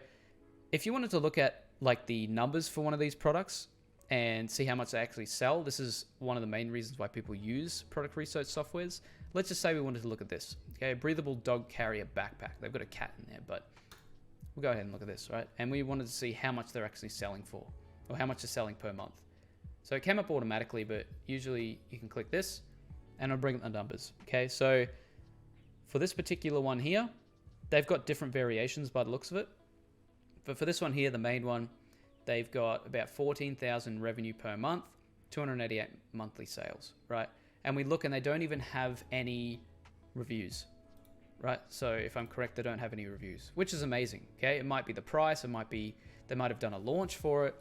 if you wanted to look at like the numbers for one of these products and see how much they actually sell, this is one of the main reasons why people use product research softwares. Let's just say we wanted to look at this. Okay, breathable dog carrier backpack. They've got a cat in there, but we'll go ahead and look at this, right? And we wanted to see how much they're actually selling for, or how much they're selling per month. So it came up automatically, but usually you can click this and it'll bring up the numbers. Okay, so for this particular one here, they've got different variations by the looks of it. But for this one here, the main one, they've got about 14,000 revenue per month, 288 monthly sales, right? And we look and they don't even have any reviews, right? So if I'm correct, they don't have any reviews, which is amazing. Okay, it might be the price, it might be they might have done a launch for it,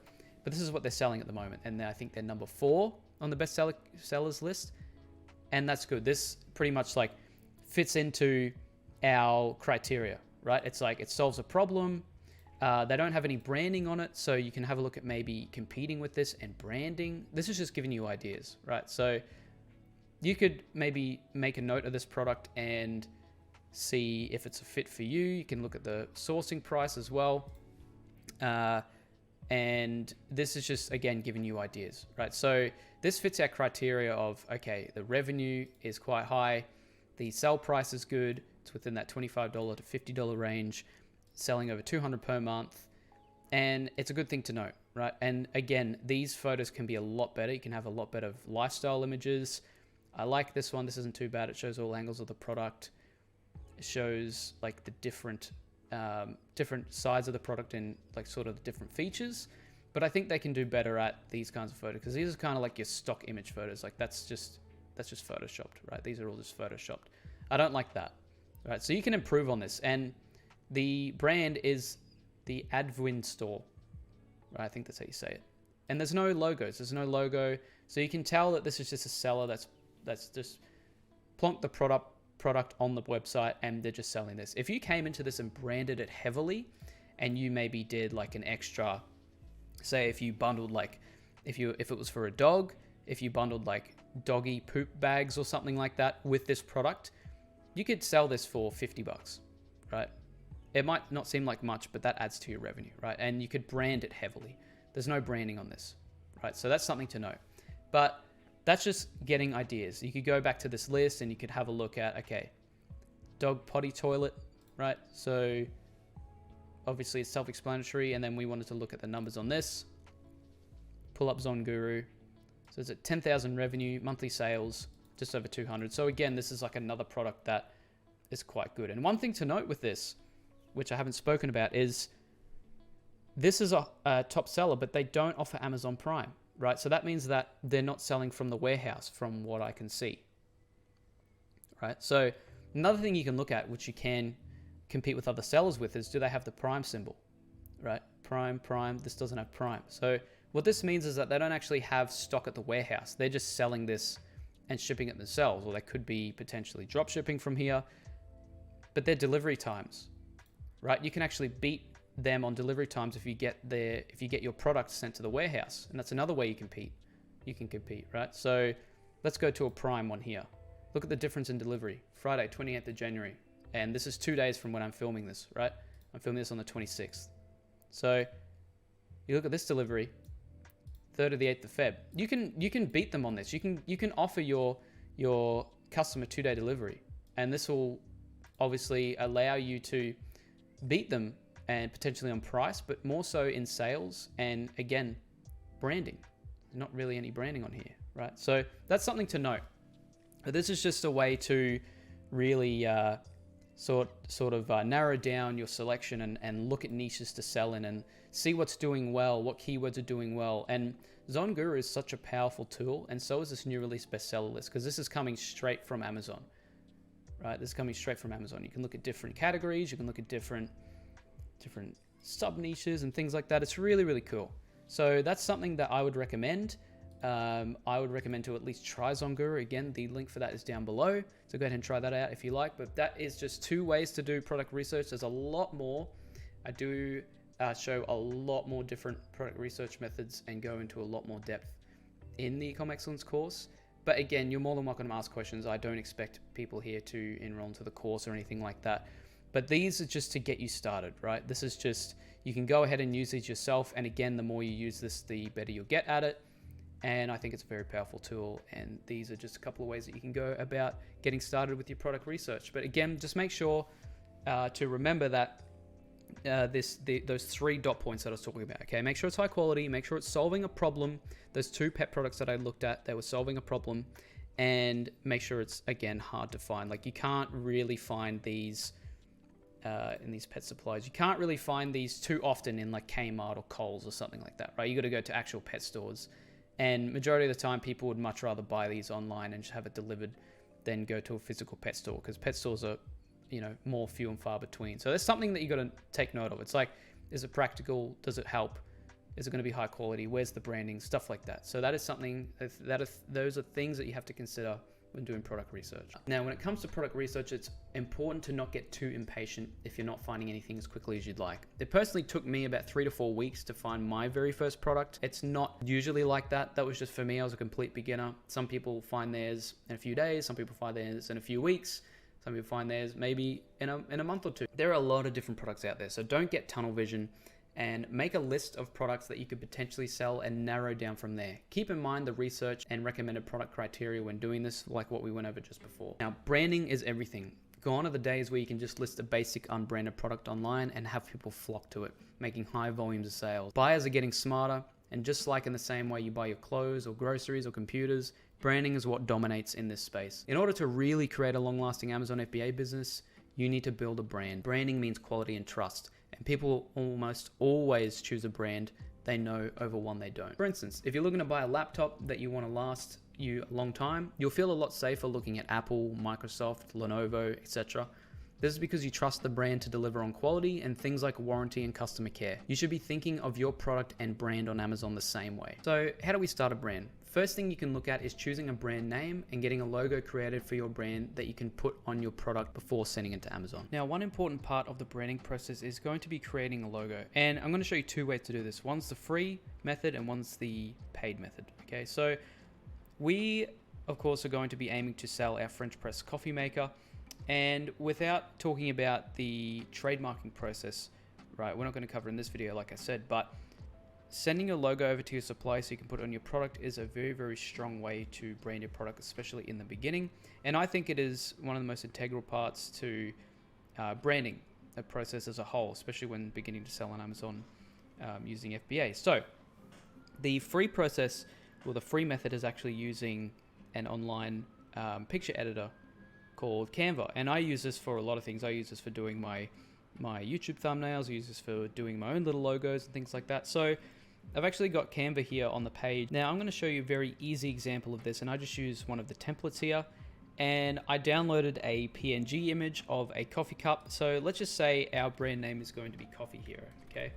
but this is what they're selling at the moment, and I think they're number 4 on the best sellers list, and that's good. This pretty much like fits into our criteria, right? It's like it solves a problem. They don't have any branding on it, so you can have a look at maybe competing with this and branding. This is just giving you ideas, right? So you could maybe make a note of this product and see if it's a fit for you. You can look at the sourcing price as well. And this is just, again, giving you ideas, right? So this fits our criteria of, okay, the revenue is quite high. The sell price is good. It's within that $25 to $50 range, selling over 200 per month. And it's a good thing to note, right? And again, these photos can be a lot better. You can have a lot better lifestyle images. I like this one. This isn't too bad. It shows all angles of the product. It shows like the different sides of the product and like sort of the different features. But I think they can do better at these kinds of photos, because these are kind of like your stock image photos. Like that's just photoshopped, right? These are all just photoshopped. I don't like that, right? So you can improve on this. And the brand is the Advin store, right? I think that's how you say it. And there's no logos. There's no logo. So you can tell that this is just a seller that's just plonked the product on the website, and they're just selling this. If you came into this and branded it heavily, and you maybe did like an extra, say if you bundled like, if it was for a dog, if you bundled like doggy poop bags or something like that with this product, you could sell this for $50, right? It might not seem like much, but that adds to your revenue, right? And you could brand it heavily. There's no branding on this, right? So that's something to know. But that's just getting ideas. You could go back to this list and you could have a look at, okay, dog potty toilet, right? So obviously it's self-explanatory. And then we wanted to look at the numbers on this. Pull up ZonGuru. So it's at 10,000 revenue, monthly sales, just over 200. So again, this is like another product that is quite good. And one thing to note with this, which I haven't spoken about, is this is a top seller, but they don't offer Amazon Prime, right? So that means that they're not selling from the warehouse, from what I can see, right? So another thing you can look at, which you can compete with other sellers with, is do they have the Prime symbol, right? Prime, this doesn't have Prime. So what this means is that they don't actually have stock at the warehouse. They're just selling this and shipping it themselves, or they could be potentially drop shipping from here, but their delivery times, right? You can actually beat them on delivery times if you get your product sent to the warehouse. And that's another way you can compete, right? So let's go to a Prime one here. Look at the difference in delivery. Friday, 28th of January. And this is 2 days from when I'm filming this, right? I'm filming this on the 26th. So you look at this delivery, 3rd of the 8th of Feb. You can beat them on this. You can offer your customer 2-day delivery. And this will obviously allow you to beat them, and potentially on price, but more so in sales and, again, branding. Not really any branding on here, right? So that's something to note. But this is just a way to really sort of narrow down your selection and look at niches to sell in and see what's doing well, what keywords are doing well. And ZonGuru is such a powerful tool, and so is this new release bestseller list, because this is coming straight from Amazon, right? This is coming straight from Amazon. You can look at different categories, you can look at different sub niches and things like that. It's really, really cool. So that's something that I would recommend. I would recommend to at least try ZonGuru. Again, the link for that is down below. So go ahead and try that out if you like. But that is just 2 ways to do product research. There's a lot more. I do show a lot more different product research methods and go into a lot more depth in the e-com excellence course. But again, you're more than welcome to ask questions. I don't expect people here to enroll into the course or anything like that. But these are just to get you started, right? This is just, you can go ahead and use these yourself. And again, the more you use this, the better you'll get at it. And I think it's a very powerful tool. And these are just a couple of ways that you can go about getting started with your product research. But again, just make sure to remember that those 3 dot points that I was talking about, okay? Make sure it's high quality, make sure it's solving a problem. Those 2 pet products that I looked at, they were solving a problem. And make sure it's, again, hard to find. Like, you can't really find these in these pet supplies. You can't really find these too often in like Kmart or Kohl's or something like that, right? You got to go to actual pet stores. And majority of the time, people would much rather buy these online and just have it delivered than go to a physical pet store, because pet stores are more few and far between. So that's something that you got to take note of. It's like, is it practical? Does it help? Is it going to be high quality? Where's the branding? Stuff like that. So that is something those are things that you have to consider when doing product research. Now, when it comes to product research, it's important to not get too impatient if you're not finding anything as quickly as you'd like. It personally took me about 3 to 4 weeks to find my very first product. It's not usually like that. That was just for me. I was a complete beginner. Some people find theirs in a few days. Some people find theirs in a few weeks. Some people find theirs maybe in a month or two. There are a lot of different products out there. So don't get tunnel vision, and make a list of products that you could potentially sell and narrow down from there. Keep in mind the research and recommended product criteria when doing this, like what we went over just before. Now, branding is everything. Gone are the days where you can just list a basic unbranded product online and have people flock to it, making high volumes of sales. Buyers are getting smarter, and just like in the same way you buy your clothes or groceries or computers, branding is what dominates in this space. In order to really create a long-lasting Amazon FBA business, you need to build a brand. Branding means quality and trust. And people almost always choose a brand they know over one they don't. For instance, if you're looking to buy a laptop that you want to last you a long time, you'll feel a lot safer looking at Apple, Microsoft, Lenovo, etc. This is because you trust the brand to deliver on quality and things like warranty and customer care. You should be thinking of your product and brand on Amazon the same way. So how do we start a brand? First thing you can look at is choosing a brand name and getting a logo created for your brand that you can put on your product before sending it to Amazon. Now, one important part of the branding process is going to be creating a logo. And I'm going to show you 2 ways to do this. One's the free method and one's the paid method. Okay, so we, of course, are going to be aiming to sell our French press coffee maker. And without talking about the trademarking process, right, we're not going to cover in this video, like I said, but sending your logo over to your supplier so you can put it on your product is a very, very strong way to brand your product, especially in the beginning. And I think it is one of the most integral parts to branding a process as a whole, especially when beginning to sell on Amazon using FBA. So the free process, or the free method, is actually using an online picture editor called Canva. And I use this for a lot of things. I use this for doing my YouTube thumbnails. I use this for doing my own little logos and things like that. So I've actually got Canva here on the page. Now I'm going to show you a very easy example of this, and I just use one of the templates here, and I downloaded a PNG image of a coffee cup. So let's just say our brand name is going to be Coffee Hero. Okay,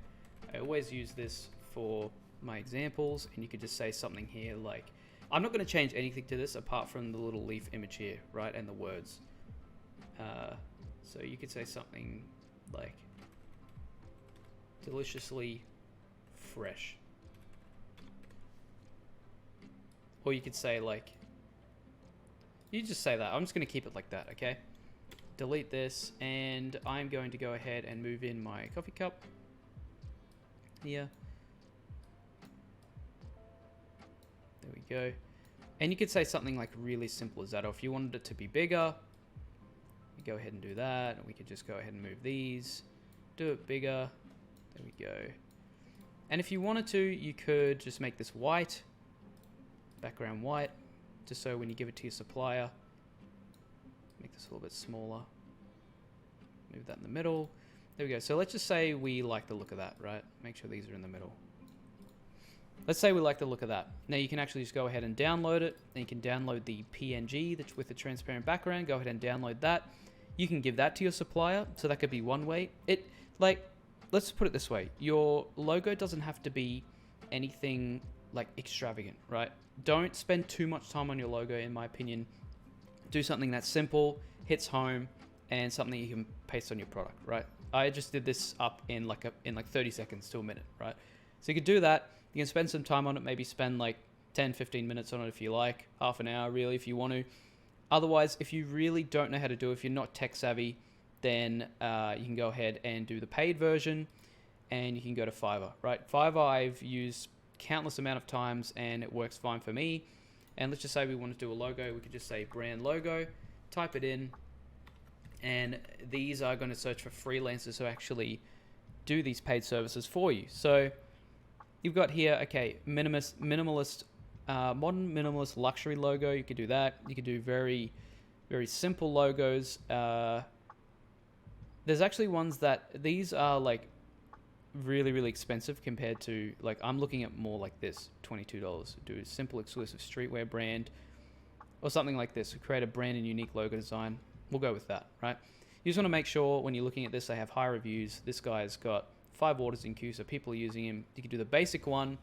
I always use this for my examples, and you could just say something here like, I'm not going to change anything to this apart from the little leaf image here, right, and the words. So you could say something like deliciously fresh, or you could say like, you just say that. I'm just going to keep it like that. Okay, delete this, and I'm going to go ahead and move in my coffee cup here. There we go. And you could say something like really simple as that, or if you wanted it to be bigger, you go ahead and do that, and we could just go ahead and move these, do it bigger. There we go. And if you wanted to, you could just make this white, background white, just so when you give it to your supplier, make this a little bit smaller, move that in the middle. There we go. So let's just say we like the look of that, right? Make sure these are in the middle. Let's say we like the look of that. Now you can actually just go ahead and download it. Then you can download the PNG with the transparent background. Go ahead and download that. You can give that to your supplier. So that could be one way. Let's put it this way. Your logo doesn't have to be anything like extravagant, right? Don't spend too much time on your logo, in my opinion. Do something that's simple, hits home, and something you can paste on your product, right? I just did this up in like 30 seconds to a minute, right? So you could do that. You can spend some time on it, maybe spend like 10, 15 minutes on it if you like, half an hour really if you want to. Otherwise, if you really don't know how to do it, if you're not tech savvy, then you can go ahead and do the paid version, and you can go to Fiverr, right? Fiverr I've used countless amount of times and it works fine for me. And let's just say we want to do a logo. We could just say brand logo, type it in, and these are going to search for freelancers who actually do these paid services for you. So you've got here, okay, minimalist, modern minimalist luxury logo. You could do that. You could do very, very simple logos. There's actually ones that these are like really, really expensive compared to, like, I'm looking at more like this, $22. Do a simple exclusive streetwear brand or something like this. Create a brand and unique logo design. We'll go with that, right? You just want to make sure when you're looking at this, they have high reviews. This guy's got 5 orders in queue, so people are using him. You can do the basic one.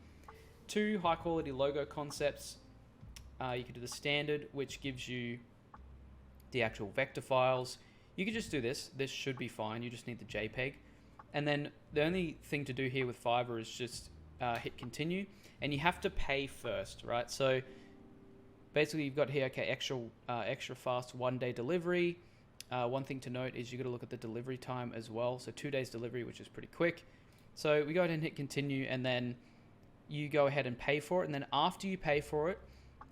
2 high quality logo concepts. You can do the standard, which gives you the actual vector files. You can just do this. This should be fine. You just need the JPEG. And then the only thing to do here with Fiverr is just hit continue. And you have to pay first, right? So basically you've got here, okay, extra fast 1-day delivery. One thing to note is you got to look at the delivery time as well. So 2 days delivery, which is pretty quick. So we go ahead and hit continue, and then you go ahead and pay for it. And then after you pay for it,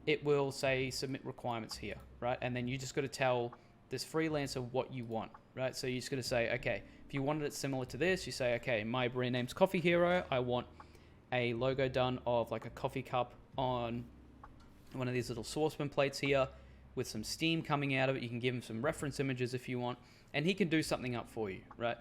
it will say submit requirements here, right? And then you just got to tell this freelancer what you want, right? So you just got to say, okay, if you wanted it similar to this, you say, okay, my brand name's Coffee Hero. I want a logo done of like a coffee cup on one of these little saucepan plates here with some steam coming out of it. You can give him some reference images if you want, and he can do something up for you, right?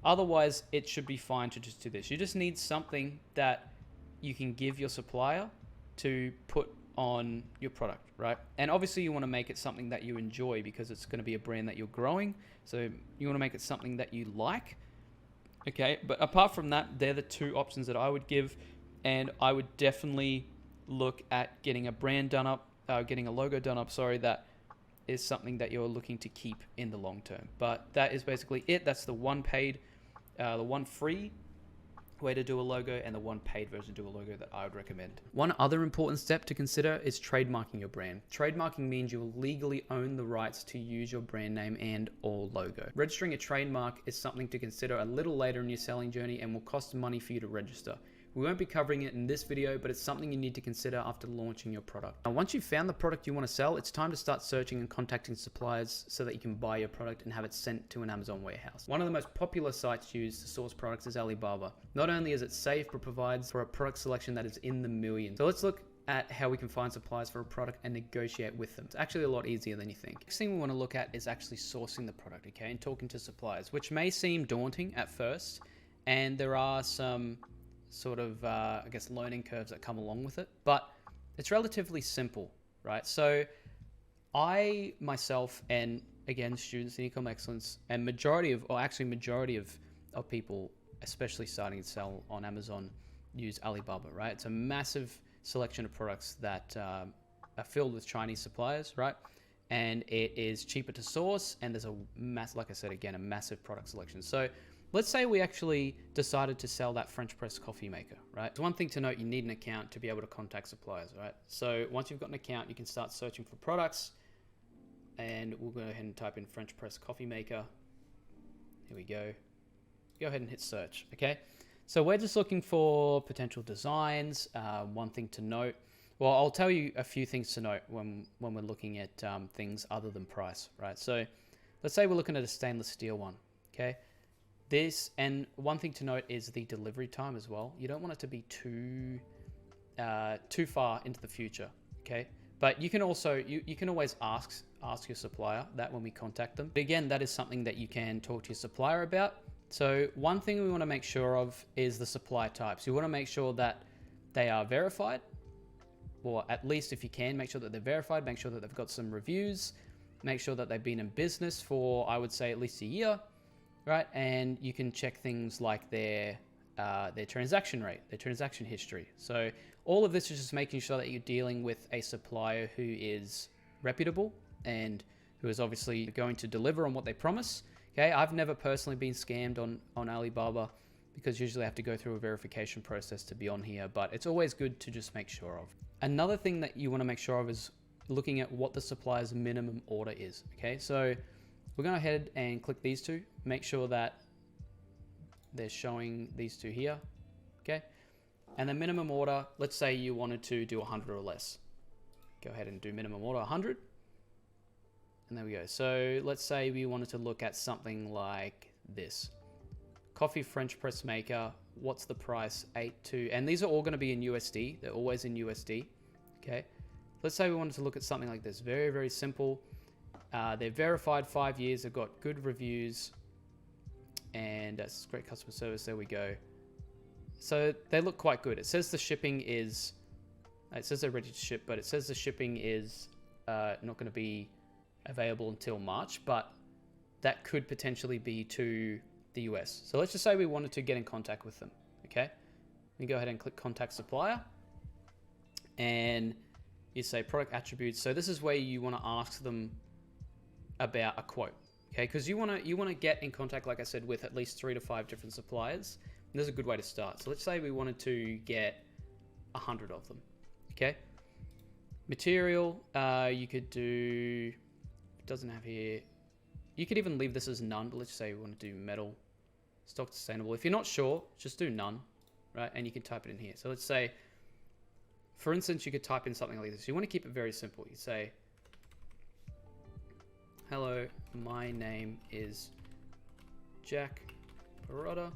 Otherwise, it should be fine to just do this. You just need something that you can give your supplier to put on your product, right? And obviously you want to make it something that you enjoy, because it's going to be a brand that you're growing. So you want to make it something that you like. Okay, but apart from that, they're the 2 options that I would give. And I would definitely look at getting a brand done up, getting a logo done up, sorry, that is something that you're looking to keep in the long term. But that is basically it. That's the one paid, the one free way to do a logo, and the one paid version to do a logo that I would recommend. One other important step to consider is trademarking your brand. Trademarking means you will legally own the rights to use your brand name and or logo. Registering a trademark is something to consider a little later in your selling journey and will cost money for you to register. We won't be covering it in this video, but it's something you need to consider after launching your product. Now, once you've found the product you want to sell, it's time to start searching and contacting suppliers so that you can buy your product and have it sent to an Amazon warehouse. One of the most popular sites used to source products is Alibaba. Not only is it safe, but provides for a product selection that is in the millions. So let's look at how we can find suppliers for a product and negotiate with them. It's actually a lot easier than you think. Next thing we want to look at is actually sourcing the product, okay, and talking to suppliers, which may seem daunting at first, and there are some sort of, I guess, learning curves that come along with it, but it's relatively simple, right? So I myself, and again, students in e-com excellence, and majority of people, especially starting to sell on Amazon, use Alibaba, right? It's a massive selection of products that are filled with Chinese suppliers, right? And it is cheaper to source, and there's like I said, again, a massive product selection. So let's say we actually decided to sell that French press coffee maker, right? It's one thing to note, you need an account to be able to contact suppliers, right? So once you've got an account, you can start searching for products, and we'll go ahead and type in French press coffee maker. Here we go. Go ahead and hit search, okay? So we're just looking for potential designs. One thing to note, well, I'll tell you a few things to note when we're looking at things other than price, right? So let's say we're looking at a stainless steel one, okay? This, and one thing to note is the delivery time as well. You don't want it to be too far into the future, okay? But you can also, you can always ask your supplier that when we contact them. But again, that is something that you can talk to your supplier about. So one thing we want to make sure of is the supply types. You want to make sure that they are verified, or at least if you can, make sure that they're verified, make sure that they've got some reviews, make sure that they've been in business for, I would say, at least a year, right? And you can check things like their transaction rate, their transaction history. So all of this is just making sure that you're dealing with a supplier who is reputable and who is obviously going to deliver on what they promise. Okay, I've never personally been scammed on Alibaba, because usually I have to go through a verification process to be on here, but it's always good to just make sure of. Another thing that you want to make sure of is looking at what the supplier's minimum order is. Okay, so we're going to go ahead and click these two, make sure that they're showing these two here, okay? And the minimum order, let's say you wanted to do 100 or less. Go ahead and do minimum order 100. And there we go. So let's say we wanted to look at something like this. Coffee French press maker, what's the price? 82, and these are all going to be in USD. They're always in USD, okay? Let's say we wanted to look at something like this. Very, very simple. They're verified 5 years. They've got good reviews, and that's great customer service. There we go. So they look quite good. It says the shipping is, it says they're ready to ship, but it says the shipping is not going to be available until March, but that could potentially be to the US. So let's just say we wanted to get in contact with them, okay? We go ahead and click contact supplier, and you say product attributes. So this is where you want to ask them about a quote, okay? Because you want to get in contact, like I said, with at least 3 to 5 different suppliers. And this is a good way to start. So let's say we wanted to get 100 of them, okay? Material, you could do, it doesn't have here, you could even leave this as none, but let's say we want to do metal, stock sustainable. If you're not sure, just do none, right? And you can type it in here. So let's say, for instance, you could type in something like this. You want to keep it very simple. You say, hello, my name is Jack Parrotta.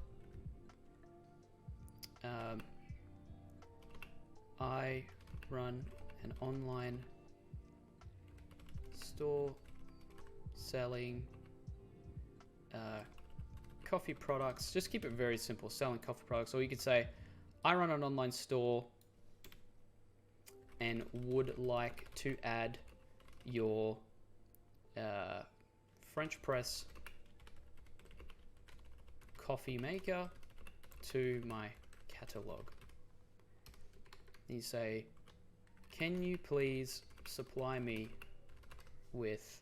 I run an online store selling coffee products. Just keep it very simple, selling coffee products. Or you could say, I run an online store and would like to add your French press coffee maker to my catalog. You say, can you please supply me with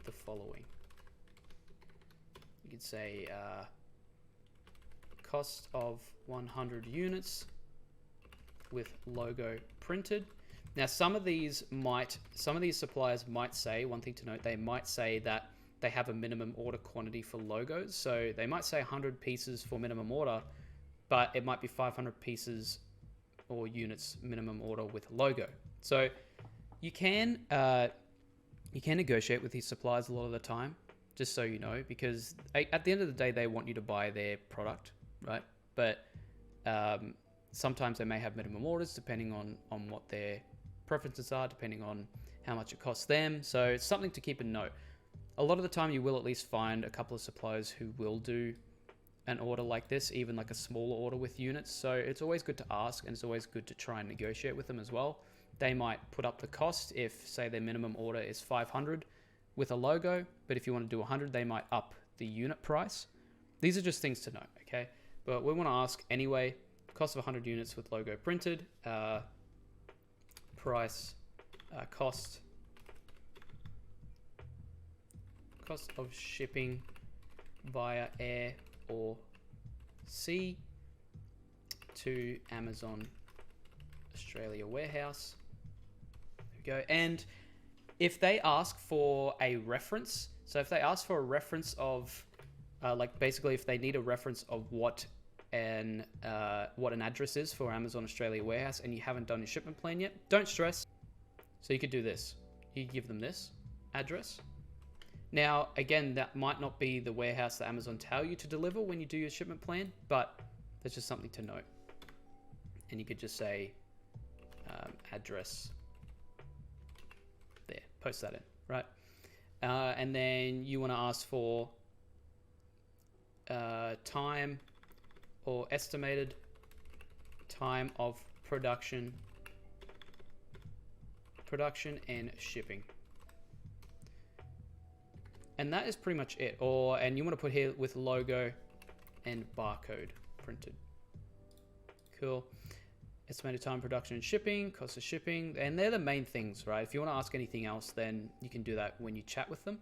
the following? You could say cost of 100 units with logo printed. Now, some of these suppliers might say, one thing to note, they might say that they have a minimum order quantity for logos. So they might say 100 pieces for minimum order, but it might be 500 pieces or units minimum order with logo. So you can negotiate with these suppliers a lot of the time, just so you know, because at the end of the day, they want you to buy their product, right? But sometimes they may have minimum orders depending on what their preferences are, depending on how much it costs them. So it's something to keep in note. A lot of the time you will at least find a couple of suppliers who will do an order like this, even like a smaller order with units. So it's always good to ask, and it's always good to try and negotiate with them as well. They might put up the cost if, say, their minimum order is 500 with a logo, but if you want to do 100, they might up the unit price. These are just things to know, okay? But we want to ask anyway, cost of 100 units with logo printed, price, cost of shipping via air or sea to Amazon Australia warehouse. There we go. And if they ask for a reference, so if they ask for a reference of, like basically if they need a reference of what an address is for Amazon Australia warehouse and you haven't done your shipment plan yet, don't stress. So you could do this. You give them this address. Now, again, that might not be the warehouse that Amazon tell you to deliver when you do your shipment plan, but that's just something to note. And you could just say address there, post that in, right? And then you want to ask for time or estimated time of production and shipping. And that is pretty much it. And you want to put here with logo and barcode printed. Cool. Estimated time, production, and shipping, cost of shipping. And they're the main things, right? If you want to ask anything else, then you can do that when you chat with them.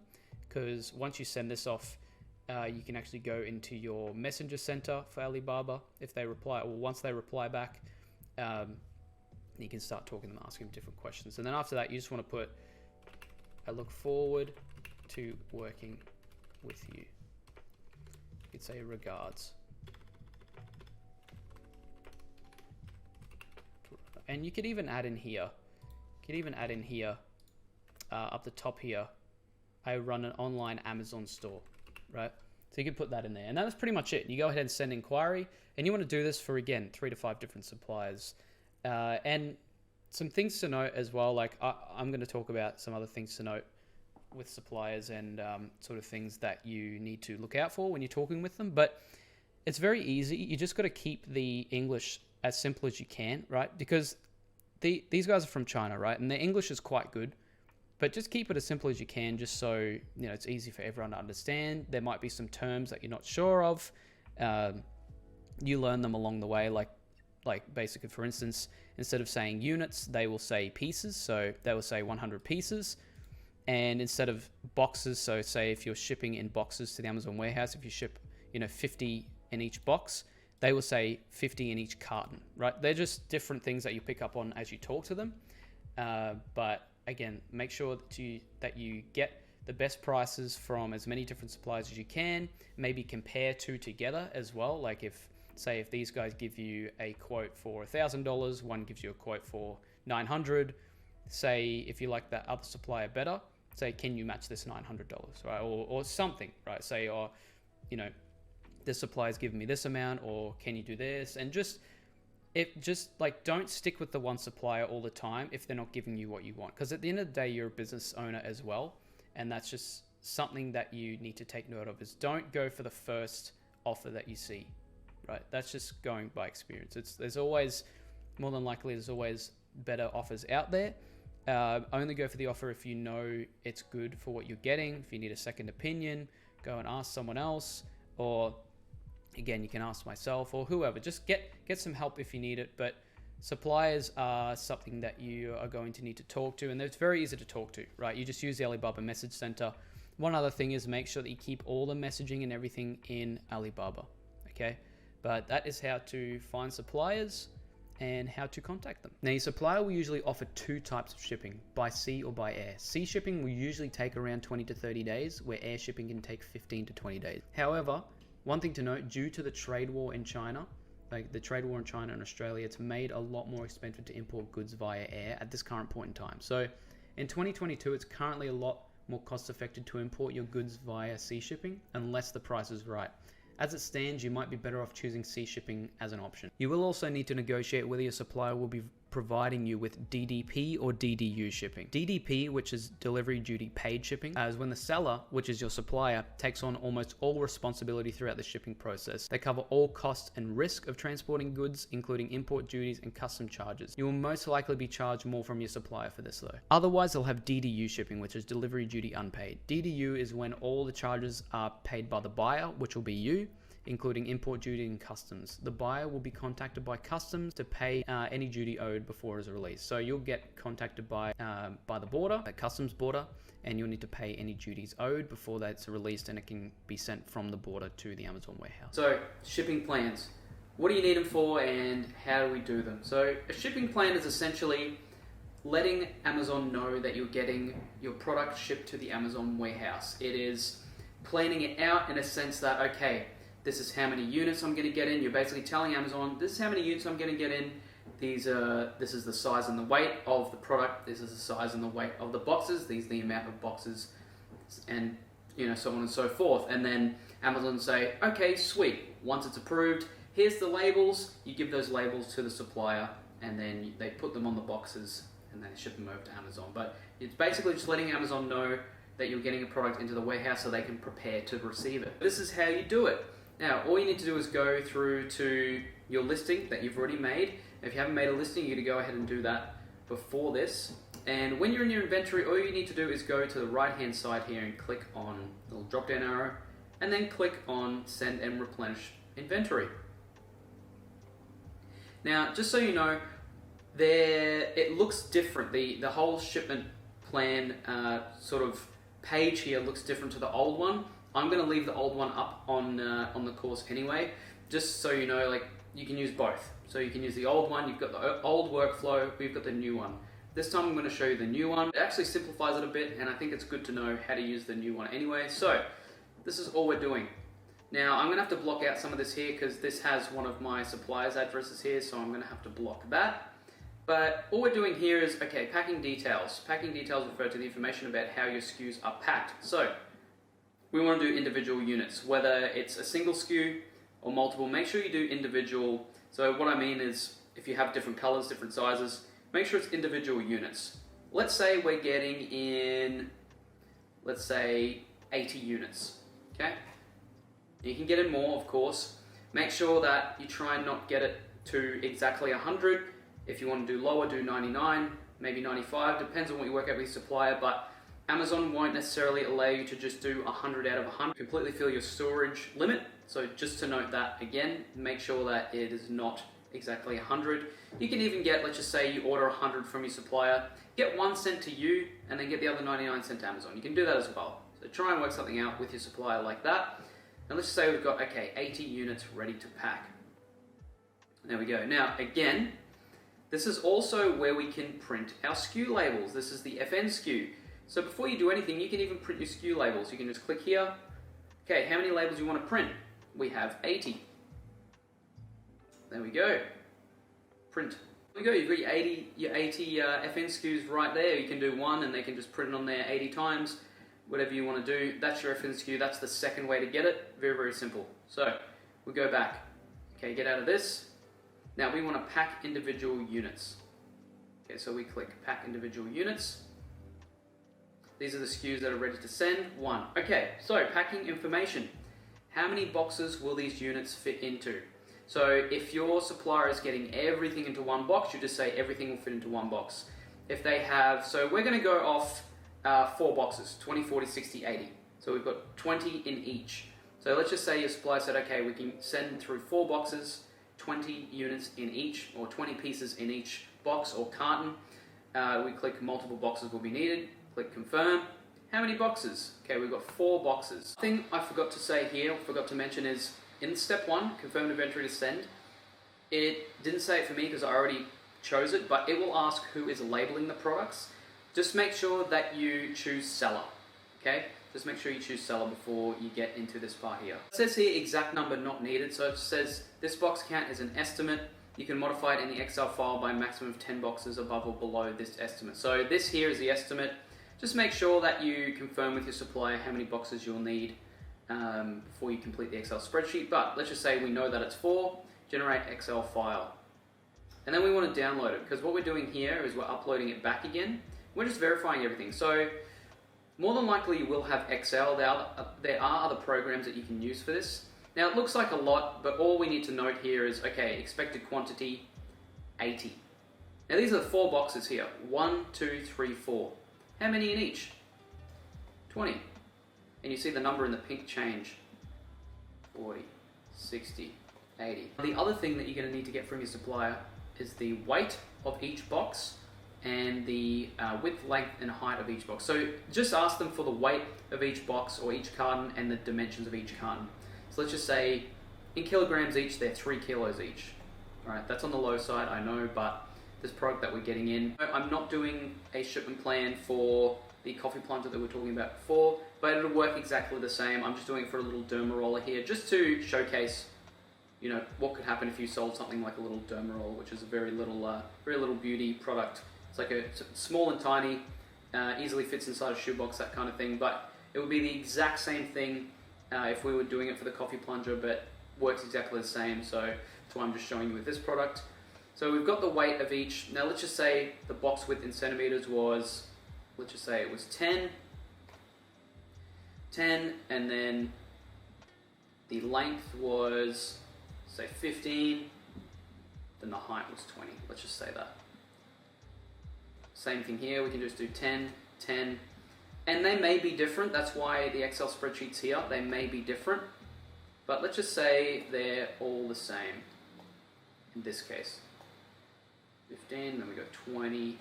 Because once you send this off, you can actually go into your messenger center for Alibaba. If they reply, or once they reply back, you can start talking to them, asking them different questions. And then after that, you just want to put, I look forward to working with you. You could say regards. And you could even add in here, up the top here, I run an online Amazon store, right? So you can put that in there. And that's pretty much it. You go ahead and send inquiry, and you want to do this for, again, 3 to 5 different suppliers. And some things to note as well, like I'm going to talk about some other things to note with suppliers and sort of things that you need to look out for when you're talking with them. But it's very easy. You just got to keep the English as simple as you can, right? Because these guys are from China, right? And their English is quite good, But just keep it as simple as you can, just so it's easy for everyone to understand. There might be some terms that you're not sure of. You learn them along the way, like basically, for instance, instead of saying units, they will say pieces. So they will say 100 pieces. And instead of boxes, so say if you're shipping in boxes to the Amazon warehouse, if you ship 50 in each box, they will say 50 in each carton, right? They're just different things that you pick up on as you talk to them. But again, make sure that you get the best prices from as many different suppliers as you can. Maybe compare two together as well. Like if these guys give you a quote for $1,000, one gives you a quote for $900. Say if you like that other supplier better, say, can you match this $900, right? Or something, right? Say, this supplier's giving me this amount, or can you do this? And just don't stick with the one supplier all the time if they're not giving you what you want. Because at the end of the day, you're a business owner as well. And that's just something that you need to take note of, is don't go for the first offer that you see, right? That's just going by experience. There's always better offers out there. Only go for the offer if you know it's good for what you're getting. If you need a second opinion, go and ask someone else, or again, you can ask myself or whoever. Just get some help if you need it. But suppliers are something that you are going to need to talk to, and it's very easy to talk to, right? You just use the Alibaba message center. One other thing is make sure that you keep all the messaging and everything in Alibaba, okay? But that is how to find suppliers and how to contact them. Now, your supplier will usually offer two types of shipping, by sea or by air. Sea shipping will usually take around 20 to 30 days, where air shipping can take 15 to 20 days. However, one thing to note, due to the trade war in China, like the trade war in China and Australia, it's made a lot more expensive to import goods via air at this current point in time. So in 2022, it's currently a lot more cost effective to import your goods via sea shipping, unless the price is right. As it stands, you might be better off choosing sea shipping as an option. You will also need to negotiate whether your supplier will be providing you with DDP or DDU shipping. DDP, which is delivery duty paid shipping, is when the seller, which is your supplier, takes on almost all responsibility throughout the shipping process. They cover all costs and risk of transporting goods, including import duties and custom charges. You will most likely be charged more from your supplier for this though. Otherwise, they'll have DDU shipping, which is delivery duty unpaid. DDU is when all the charges are paid by the buyer, which will be you, including import duty and customs. The buyer will be contacted by customs to pay any duty owed before it is released. So you'll get contacted by the border, the customs border, and you'll need to pay any duties owed before that's released, and it can be sent from the border to the Amazon warehouse. So shipping plans. What do you need them for, and how do we do them? So a shipping plan is essentially letting Amazon know that you're getting your product shipped to the Amazon warehouse. It is planning it out in a sense that, okay, this is how many units I'm going to get in. You're basically telling Amazon, this is how many units I'm going to get in. This is the size and the weight of the product. This is the size and the weight of the boxes. These are the amount of boxes, and so on and so forth. And then Amazon say, okay, sweet. Once it's approved, here's the labels. You give those labels to the supplier, and then they put them on the boxes, and they ship them over to Amazon. But it's basically just letting Amazon know that you're getting a product into the warehouse so they can prepare to receive it. This is how you do it. Now, all you need to do is go through to your listing that you've already made. If you haven't made a listing, you're going to go ahead and do that before this. And when you're in your inventory, all you need to do is go to the right-hand side here and click on the little drop-down arrow, and then click on Send and Replenish Inventory. Now, just so you know, it looks different. The whole shipment plan sort of page here looks different to the old one. I'm going to leave the old one up on the course anyway, just so you know, like, you can use both. So you can use the old one, you've got the old workflow, we've got the new one. This time I'm going to show you the new one. It actually simplifies it a bit, and I think it's good to know how to use the new one anyway. So this is all we're doing. Now I'm going to have to block out some of this here because this has one of my supplier's addresses here, so I'm going to have to block that. But all we're doing here is, okay, packing details. Packing details refer to the information about how your SKUs are packed. So we want to do individual units, whether it's a single SKU or multiple. Make sure you do individual. So what I mean is, if you have different colors, different sizes, make sure it's individual units. Let's say we're getting in, let's say 80 units, okay? You can get in more, of course. Make sure that you try and not get it to exactly 100. If you want to do lower, do 99, maybe 95, depends on what you work out with your supplier, but Amazon won't necessarily allow you to just do 100 out of 100, completely fill your storage limit. So just to note that again, make sure that it is not exactly 100. You can even get, let's just say you order 100 from your supplier, get 1 sent to you and then get the other 99 sent to Amazon. You can do that as well. So try and work something out with your supplier like that. And let's just say we've got, okay, 80 units ready to pack. There we go. Now again, this is also where we can print our SKU labels. This is the FN SKU. So before you do anything, you can even print your SKU labels. You can just click here. Okay, how many labels do you want to print? We have 80. There we go. Print. There we go. You've got your 80 FN SKUs right there. You can do one and they can just print it on there 80 times. Whatever you want to do. That's your FN SKU. That's the second way to get it. Very, very simple. So we go back. Okay, get out of this. Now we want to pack individual units. Okay, so we click pack individual units. These are the SKUs that are ready to send. 1. Okay, so packing information. How many boxes will these units fit into? So if your supplier is getting everything into one box, you just say everything will fit into one box. If they have, so we're going to go off 4 boxes, 20, 40, 60, 80. So we've got 20 in each. So let's just say your supplier said, okay, we can send through 4 boxes, 20 units in each, or 20 pieces in each box or carton. We click multiple boxes will be needed. Click confirm. How many boxes? Okay, we've got 4 boxes. The thing I forgot to say here, forgot to mention is, in step 1, confirm inventory to send, it didn't say it for me because I already chose it, but it will ask who is labeling the products. Just make sure that you choose seller, okay? Just make sure you choose seller before you get into this part here. It says here exact number not needed, so it says this box count is an estimate. You can modify it in the Excel file by a maximum of 10 boxes above or below this estimate. So this here is the estimate. Just make sure that you confirm with your supplier how many boxes you'll need before you complete the Excel spreadsheet. But let's just say we know that it's 4, generate Excel file. And then we want to download it, because what we're doing here is we're uploading it back again. We're just verifying everything. So more than likely you will have Excel. There are other programs that you can use for this. Now it looks like a lot, but all we need to note here is, okay, expected quantity, 80. Now these are the 4 boxes here, 1, 2, 3, 4. How many in each? 20. And you see the number in the pink change. 40, 60, 80. The other thing that you're going to need to get from your supplier is the weight of each box and the width, length, and height of each box. So just ask them for the weight of each box or each carton and the dimensions of each carton. So let's just say in kilograms each, they're 3 kilos each. All right, that's on the low side, I know, but this product that we're getting in. I'm not doing a shipment plan for the coffee plunger that we were talking about before, but it'll work exactly the same. I'm just doing it for a little derma roller here, just to showcase, you know, what could happen if you sold something like a little derma roller, which is a very little beauty product. It's like it's small and tiny, easily fits inside a shoebox, that kind of thing. But it would be the exact same thing if we were doing it for the coffee plunger, but works exactly the same. So that's why I'm just showing you with this product. So we've got the weight of each. Now let's just say the box width in centimeters was, let's just say it was 10, and then the length was, say, 15, then the height was 20. Let's just say that. Same thing here, we can just do 10, 10, and they may be different. That's why the Excel spreadsheet's here. They may be different, but let's just say they're all the same in this case. 15, then we go 20,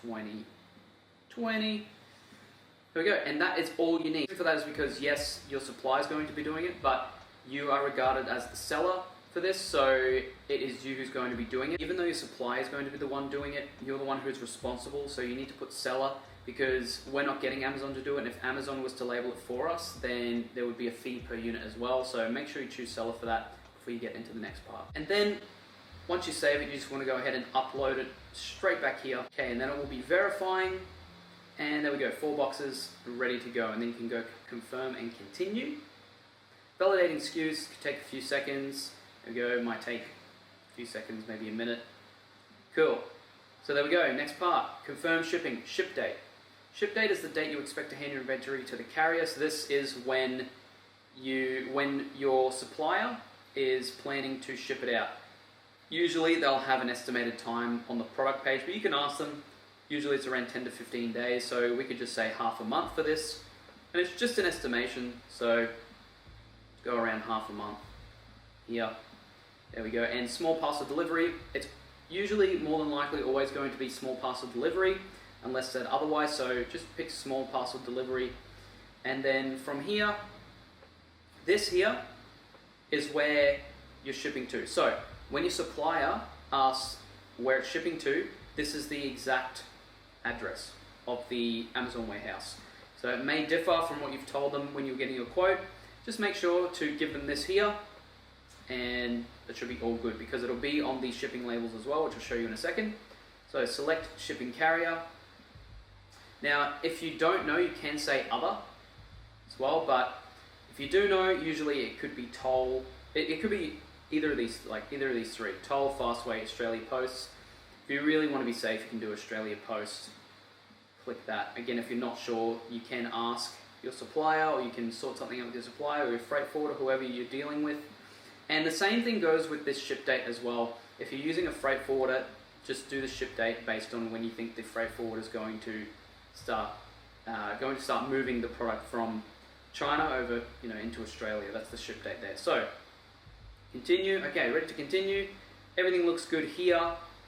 20, 20. Here we go, and that is all you need. For that is because, yes, your supplier is going to be doing it, but you are regarded as the seller for this, so it is you who's going to be doing it. Even though your supplier is going to be the one doing it, you're the one who's responsible, so you need to put seller, because we're not getting Amazon to do it, and if Amazon was to label it for us, then there would be a fee per unit as well, so make sure you choose seller for that before you get into the next part. And then once you save it, you just want to go ahead and upload it straight back here. Okay, and then it will be verifying, and there we go, 4 boxes ready to go, and then you can go confirm and continue. Validating SKUs could take a few seconds. There we go, might take a few seconds, maybe a minute. Cool. So there we go, next part, confirm shipping, ship date. Ship date is the date you expect to hand your inventory to the carrier. So this is when your supplier is planning to ship it out. Usually they'll have an estimated time on the product page, but you can ask them, Usually it's around 10 to 15 days, so we could just say half a month for this. And it's just an estimation, so go around half a month here. There we go. And small parcel delivery, it's usually more than likely always going to be small parcel delivery, unless said otherwise, so just pick small parcel delivery. And then from here, this here is where you're shipping to. So when your supplier asks where it's shipping to, this is the exact address of the Amazon warehouse. So it may differ from what you've told them when you're getting your quote. Just make sure to give them this here, and it should be all good because it'll be on the shipping labels as well, which I'll show you in a second. So select shipping carrier. Now, if you don't know, you can say other as well, but if you do know, usually it could be toll. It could be either of these, like either of these three: toll, Fastway, Australia Post. If you really want to be safe, you can do Australia Post. Click that. Again, if you're not sure, you can ask your supplier, or you can sort something out with your supplier or your freight forwarder, whoever you're dealing with. And the same thing goes with this ship date as well. If you're using a freight forwarder, just do the ship date based on when you think the freight forwarder is going to start moving the product from China over, into Australia. That's the ship date there. So continue. Okay, ready to continue. Everything looks good here.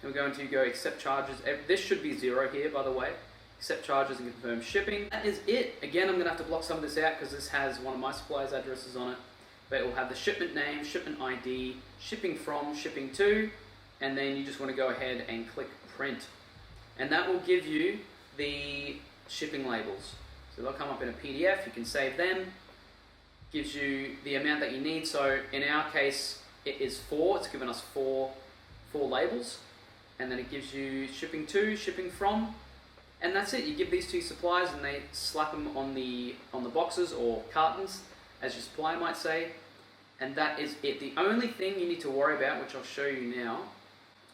And we're going to go accept charges. This should be 0 here, by the way. Accept charges and confirm shipping. That is it. Again, I'm going to have to block some of this out because this has one of my supplier's addresses on it. But it will have the shipment name, shipment ID, shipping from, shipping to, and then you just want to go ahead and click print. And that will give you the shipping labels. So they'll come up in a PDF, you can save them. Gives you the amount that you need. So in our case, it is 4. It's given us four labels. And then it gives you shipping to, shipping from, and that's it. You give these to suppliers and they slap them on the boxes or cartons, as your supplier might say, and that is it. The only thing you need to worry about, which I'll show you now,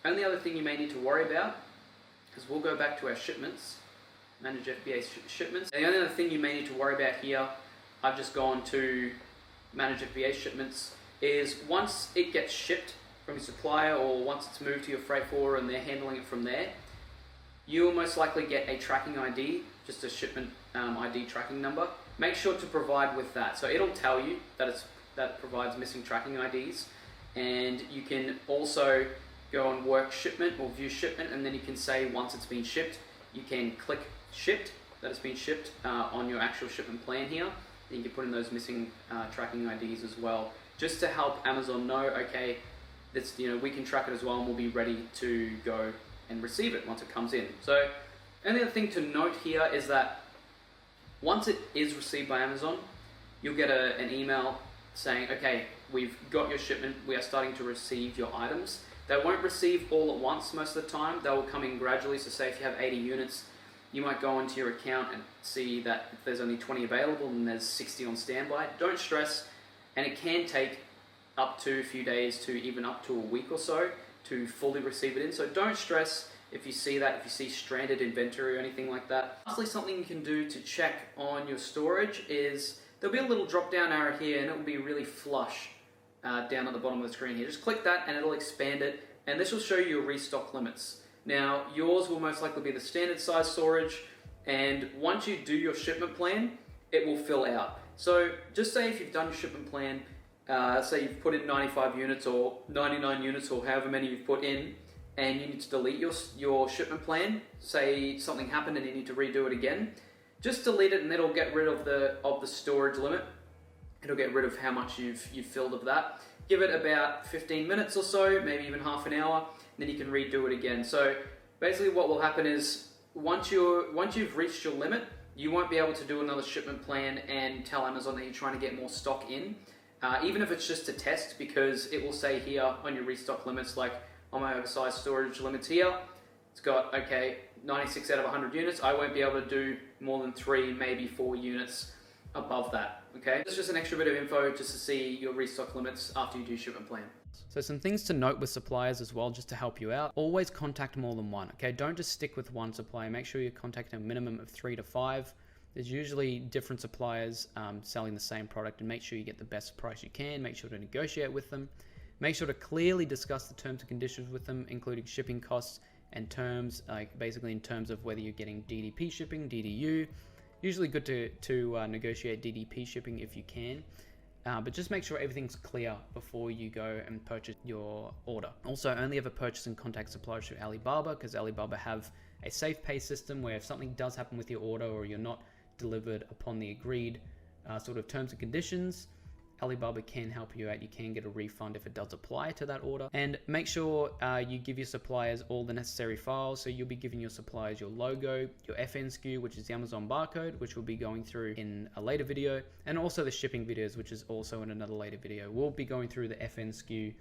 only other thing you may need to worry about, because we'll go back to our shipments, manage FBA shipments. And the only other thing you may need to worry about here, I've just gone to manage FBA shipments, is once it gets shipped from your supplier or once it's moved to your freight forwarder and they're handling it from there, you will most likely get a tracking ID, just a shipment ID tracking number. Make sure to provide with that. So it'll tell you that that provides missing tracking IDs, and you can also go and work shipment or view shipment, and then you can say once it's been shipped, you can click shipped, that it's been shipped on your actual shipment plan here. And you can put in those missing tracking IDs as well, just to help Amazon know, okay, that's, we can track it as well and we'll be ready to go and receive it once it comes in. So only other thing to note here is that once it is received by Amazon, you'll get an email saying, okay, we've got your shipment, we are starting to receive your items. They won't receive all at once most of the time. They will come in gradually. So say if you have 80 units, you might go into your account and see that if there's only 20 available and there's 60 on standby. Don't stress, and it can take up to a few days to even up to a week or so to fully receive it in. So don't stress if you see that, if you see stranded inventory or anything like that. Lastly, something you can do to check on your storage is there'll be a little drop down arrow here and it will be really flush down at the bottom of the screen here. Just click that and it'll expand it, and this will show you your restock limits. Now yours will most likely be the standard size storage, and once you do your shipment plan, it will fill out. So just say if you've done your shipment plan, say you've put in 95 units or 99 units or however many you've put in, and you need to delete your shipment plan, say something happened and you need to redo it again, just delete it and it'll get rid of the storage limit. It'll get rid of how much you've filled of that. Give it about 15 minutes or so, maybe even half an hour, and then you can redo it again. So basically what will happen is once you've reached your limit, you won't be able to do another shipment plan and tell Amazon that you're trying to get more stock in, even if it's just a test, because it will say here on your restock limits, like on my oversized storage limits here, it's got, okay, 96 out of 100 units. I won't be able to do more than 3, maybe 4 units above that, okay? It's just an extra bit of info just to see your restock limits after you do shipment plan. So some things to note with suppliers as well, just to help you out. Always contact more than one, okay? Don't just stick with one supplier. Make sure you contact a minimum of 3 to 5. There's usually different suppliers selling the same product, and make sure you get the best price you can. Make sure to negotiate with them. Make sure to clearly discuss the terms and conditions with them, including shipping costs and terms, like basically in terms of whether you're getting DDP shipping, DDU. Usually good to negotiate DDP shipping if you can. But just make sure everything's clear before you go and purchase your order. Also, only ever purchase and contact suppliers through Alibaba, because Alibaba have a safe pay system where if something does happen with your order or you're not delivered upon the agreed sort of terms and conditions, Alibaba can help you out. You can get a refund if it does apply to that order. And make sure you give your suppliers all the necessary files. So you'll be giving your suppliers your logo, your FN SKU, which is the Amazon barcode, which we'll be going through in a later video, and also the shipping videos, which is also in another later video. We'll be going through the FN SKU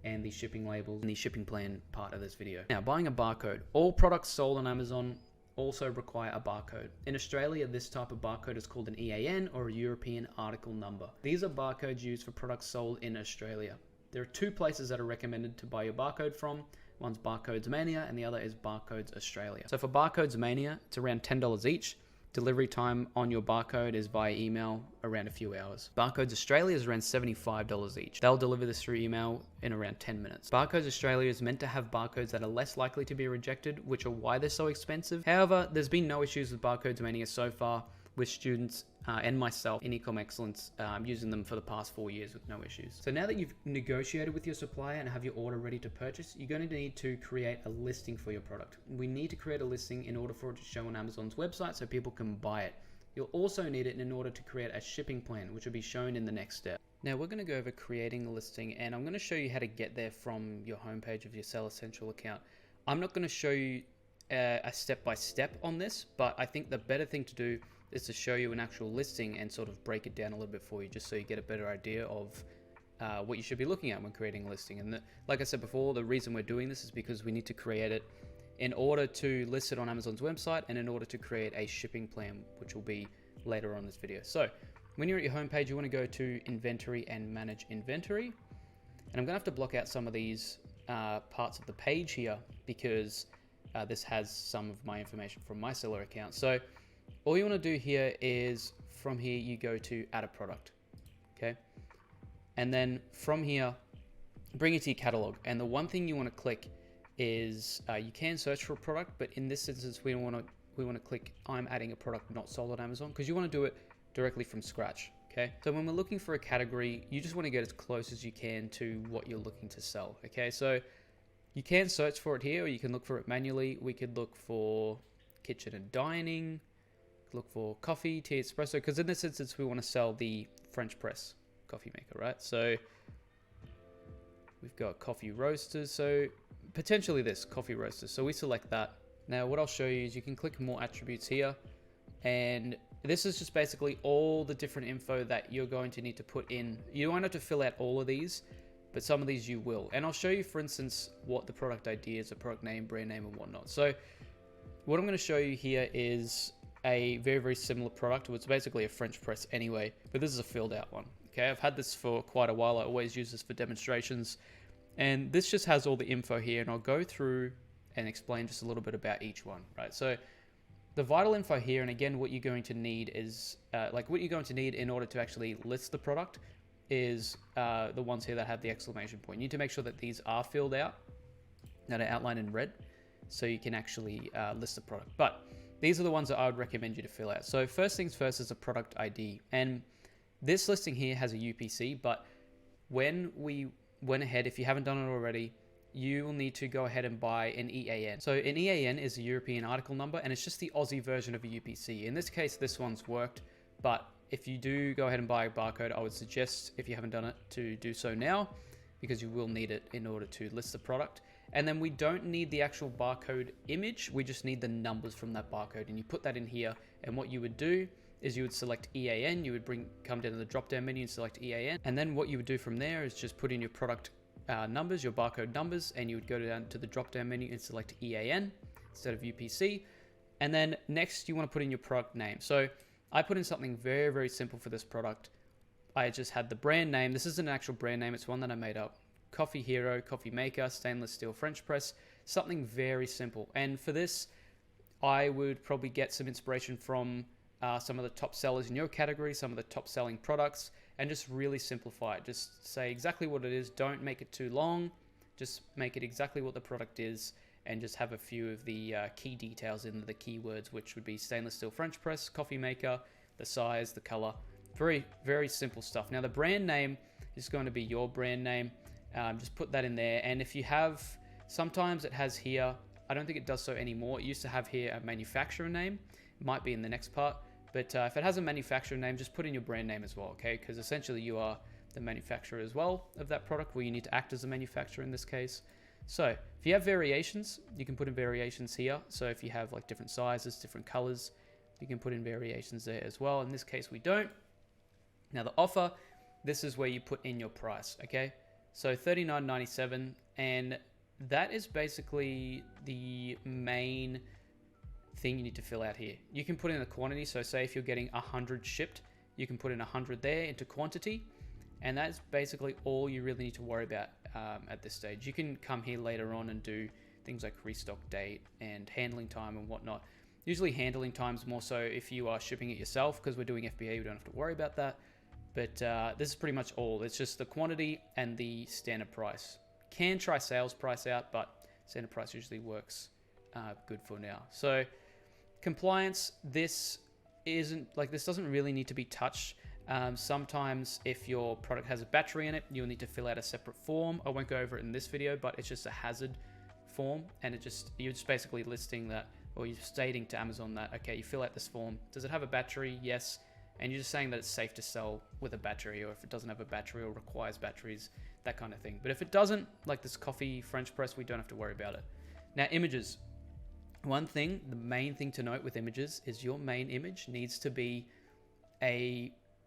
and the shipping labels and the shipping plan part of this video. Now, buying a barcode. All products sold on Amazon also require a barcode. In Australia, this type of barcode is called an EAN, or a European Article Number. These are barcodes used for products sold in Australia. There are two places that are recommended to buy your barcode from. One's Barcodes Mania and the other is Barcodes Australia. So for Barcodes Mania, it's around $10 each. Delivery time on your barcode is via email, around a few hours. Barcodes Australia is around $75 each. They'll deliver this through email in around 10 minutes. Barcodes Australia is meant to have barcodes that are less likely to be rejected, which are why they're so expensive. However, there's been no issues with Barcodes Mania so far, with students and myself in Ecom Excellence using them for the past 4 years with no issues. So now that you've negotiated with your supplier and have your order ready to purchase, you're going to need to create a listing for your product. We need to create a listing in order for it to show on Amazon's website so people can buy it. You'll also need it in order to create a shipping plan, which will be shown in the next step. Now we're going to go over creating a listing, and I'm going to show you how to get there from your homepage of your Seller Central account. I'm not going to show you a step-by-step on this, but I think the better thing to do is to show you an actual listing and sort of break it down a little bit for you, just so you get a better idea of what you should be looking at when creating a listing. And like I said before, the reason we're doing this is because we need to create it in order to list it on Amazon's website and in order to create a shipping plan, which will be later on in this video. So when you're at your homepage, you want to go to Inventory and Manage Inventory. And I'm going to have to block out some of these parts of the page here because this has some of my information from my seller account. So all you want to do here is from here, you go to add a product. Okay. And then from here, bring it to your catalog. And the one thing you want to click is you can search for a product, but in this instance, we want to click I'm adding a product not sold on Amazon, because you want to do it directly from scratch. Okay. So when we're looking for a category, you just want to get as close as you can to what you're looking to sell. Okay. So you can search for it here, or you can look for it manually. We could look for kitchen and dining, look for coffee, tea, espresso, because in this instance, we want to sell the French press coffee maker, right? So we've got coffee roasters. So potentially this coffee roasters. So we select that. Now what I'll show you is you can click more attributes here. And this is just basically all the different info that you're going to need to put in. You won't have to fill out all of these, but some of these you will. And I'll show you, for instance, what the product ID is, a product name, brand name, and whatnot. So what I'm going to show you here is a very, very similar product. Well, it's basically a French press anyway, but this is a filled out one. Okay, I've had this for quite a while. I always use this for demonstrations. And this just has all the info here, and I'll go through and explain just a little bit about each one, right? So the vital info here, and again, what you're going to need is, what you're going to need in order to actually list the product is the ones here that have the exclamation point. You need to make sure that these are filled out, that are outlined in red, so you can actually list the product. But these are the ones that I would recommend you to fill out. So first things first is a product ID. And this listing here has a UPC, but when we went ahead, if you haven't done it already, you will need to go ahead and buy an EAN. So an EAN is a European Article Number, and it's just the Aussie version of a UPC. In this case, this one's worked, but if you do go ahead and buy a barcode, I would suggest, if you haven't done it, to do so now, because you will need it in order to list the product. And then we don't need the actual barcode image. We just need the numbers from that barcode. And you put that in here. And what you would do is you would select EAN. You would come down to the drop-down menu and select EAN. And then what you would do from there is just put in your product numbers, your barcode numbers, and you would go down to the drop-down menu and select EAN instead of UPC. And then next, you want to put in your product name. So I put in something very, very simple for this product. I just had the brand name. This isn't an actual brand name. It's one that I made up. Coffee Hero, coffee maker, stainless steel French press, something very simple. And for this, I would probably get some inspiration from some of the top sellers in your category, some of the top selling products, and just really simplify it. Just say exactly what it is. Don't make it too long. Just make it exactly what the product is. and just have a few of the key details in the keywords, which would be stainless steel French press, coffee maker, the size, the color. Very, very simple stuff. Now the brand name is going to be your brand name. Just put that in there. And if you have, sometimes it has here, I don't think it does so anymore. It used to have here a manufacturer name. It might be in the next part. But if it has a manufacturer name, just put in your brand name as well, okay? Because essentially you are the manufacturer as well of that product, where you need to act as a manufacturer in this case. So if you have variations, you can put in variations here. So if you have like different sizes, different colors, you can put in variations there as well. In this case, we don't. Now the offer, this is where you put in your price, okay? So $39.97, and that is basically the main thing you need to fill out here. You can put in a quantity. So say if you're getting 100 shipped, you can put in 100 there into quantity. And that's basically all you really need to worry about at this stage. You can come here later on and do things like restock date and handling time and whatnot. Usually handling times more so if you are shipping it yourself, because we're doing FBA, we don't have to worry about that. But this is pretty much all. It's just the quantity and the standard price. Can try sales price out, but standard price usually works good for now. So compliance, this doesn't really need to be touched. Sometimes if your product has a battery in it, you'll need to fill out a separate form. I won't go over it in this video, but it's just a hazard form, and you're just basically listing that, or you're stating to Amazon that, okay, you fill out this form. Does it have a battery? Yes. And you're just saying that it's safe to sell with a battery, or if it doesn't have a battery or requires batteries, that kind of thing. But if it doesn't, like this coffee French press, we don't have to worry about it. Now, images. One thing, the main thing to note with images is your main image needs to be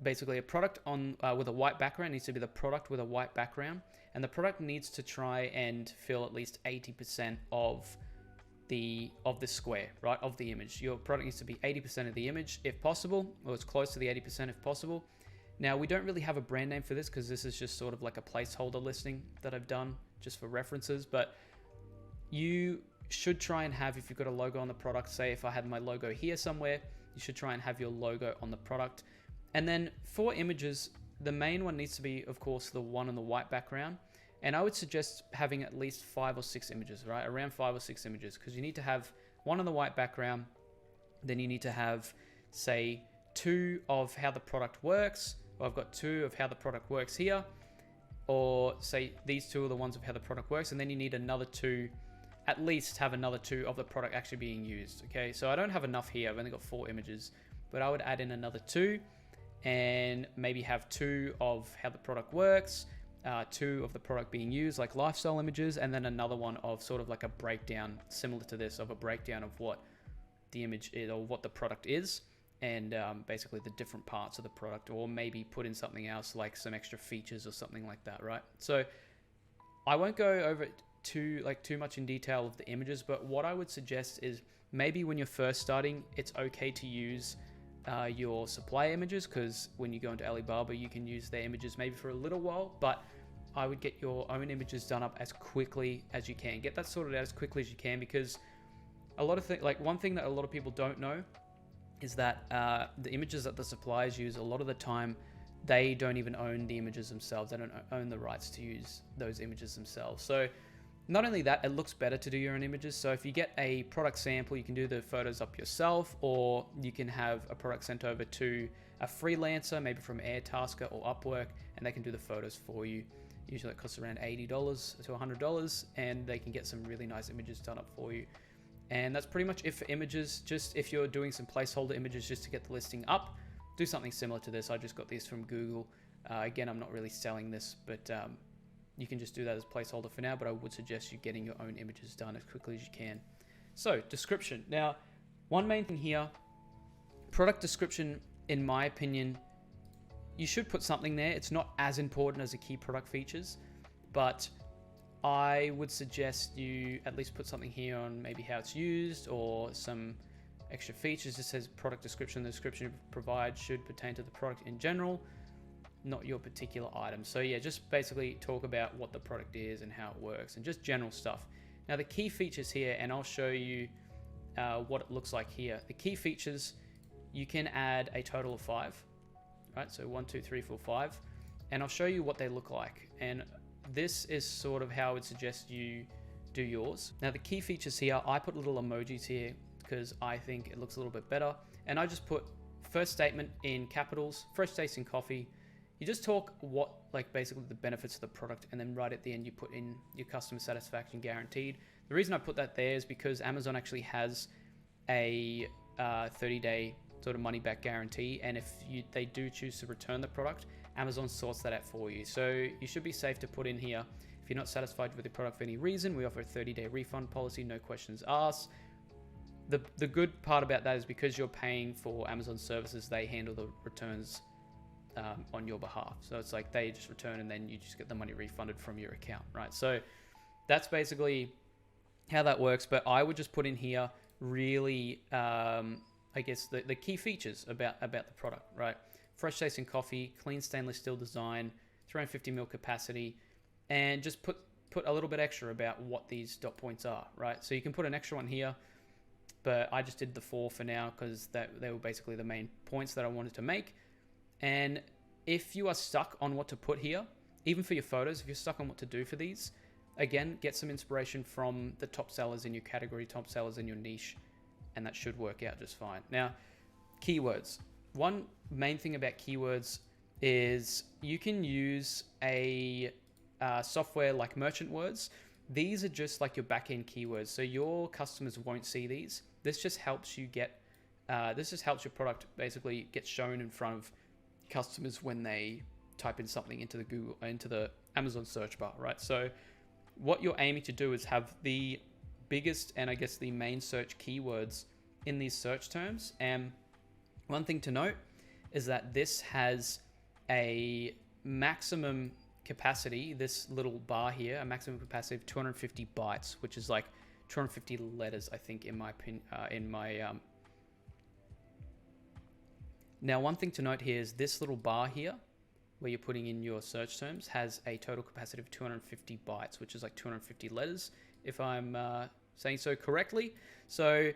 basically a product with a white background. It needs to be the product with a white background, and the product needs to try and fill at least 80% of the square, right, of the image. Your product needs to be 80% of the image if possible, or as close to the 80% if possible. Now, we don't really have a brand name for this because this is just sort of like a placeholder listing that I've done just for references, but you should try and have, if you've got a logo on the product, say if I had my logo here somewhere, you should try and have your logo on the product. And then for images, the main one needs to be, of course, the one on the white background. And I would suggest having at least 5 or 6 images, right? Around 5 or 6 images, because you need to have one on the white background. Then you need to have, say, 2 of how the product works. Or I've got 2 of how the product works here. Or say these 2 are the ones of how the product works. And then you need another 2, at least have another 2 of the product actually being used, okay? So I don't have enough here. I've only got 4 images, but I would add in another 2 and maybe have 2 of how the product works, 2 of the product being used, like lifestyle images, and then another one of sort of like a breakdown similar to this, of a breakdown of what the image is or what the product is, and basically the different parts of the product, or maybe put in something else like some extra features or something like that, right? So I won't go over too much in detail of the images, but what I would suggest is maybe when you're first starting, it's okay to use your supplier images, because when you go into Alibaba, you can use their images maybe for a little while, but I would get your own images done up as quickly as you can. Get that sorted out as quickly as you can, because a lot of things, like one thing that a lot of people don't know is that the images that the suppliers use, a lot of the time, they don't even own the images themselves. They don't own the rights to use those images themselves. So not only that, it looks better to do your own images. So if you get a product sample, you can do the photos up yourself, or you can have a product sent over to a freelancer, maybe from Airtasker or Upwork, and they can do the photos for you. Usually it costs around $80 to $100, and they can get some really nice images done up for you. And that's pretty much it for images. Just if you're doing some placeholder images just to get the listing up, do something similar to this. I just got these from Google. Again, I'm not really selling this, but you can just do that as placeholder for now, but I would suggest you getting your own images done as quickly as you can. So description. Now, one main thing here, product description, in my opinion, you should put something there. It's not as important as the key product features, but I would suggest you at least put something here on maybe how it's used, or some extra features. It says product description. The description you provide should pertain to the product in general, not your particular item. So yeah, just basically talk about what the product is and how it works, and just general stuff. Now the key features here, and I'll show you what it looks like here. The key features, you can add a total of 5, right? So 1, 2, 3, 4, 5, and I'll show you what they look like. And this is sort of how I would suggest you do yours. Now the key features here, I put little emojis here because I think it looks a little bit better. And I just put first statement in capitals, fresh tasting coffee. You just talk what, like basically the benefits of the product, and then right at the end you put in your customer satisfaction guaranteed. The reason I put that there is because Amazon actually has a 30-day sort of money back guarantee, and if they do choose to return the product, Amazon sorts that out for you. So you should be safe to put in here, if you're not satisfied with the product for any reason, we offer a 30-day refund policy, no questions asked. The good part about that is because you're paying for Amazon services, they handle the returns on your behalf. So it's like they just return and then you just get the money refunded from your account, right? So that's basically how that works. But I would just put in here really, I guess the key features about the product, right? Fresh tasting coffee, clean stainless steel design, 350ml capacity, and just put a little bit extra about what these dot points are, right? So you can put an extra one here, but I just did the 4 for now because they were basically the main points that I wanted to make. And if you are stuck on what to put here, even for your photos, if you're stuck on what to do for these, again, get some inspiration from the top sellers in your category, top sellers in your niche, and that should work out just fine. Now, keywords. One main thing about keywords is you can use a software like Merchant Words. These are just like your back-end keywords, so your customers won't see these. This just helps you get, this just helps your product basically get shown in front of customers when they type in something into the Amazon search bar, right? So what you're aiming to do is have the biggest and I guess the main search keywords in these search terms. And one thing to note is that this has a maximum capacity, this little bar here, a maximum capacity of 250 bytes, which is like 250 letters, I think, in my opinion, Now, one thing to note here is this little bar here, where you're putting in your search terms, has a total capacity of 250 bytes, which is like 250 letters, if I'm saying so correctly. So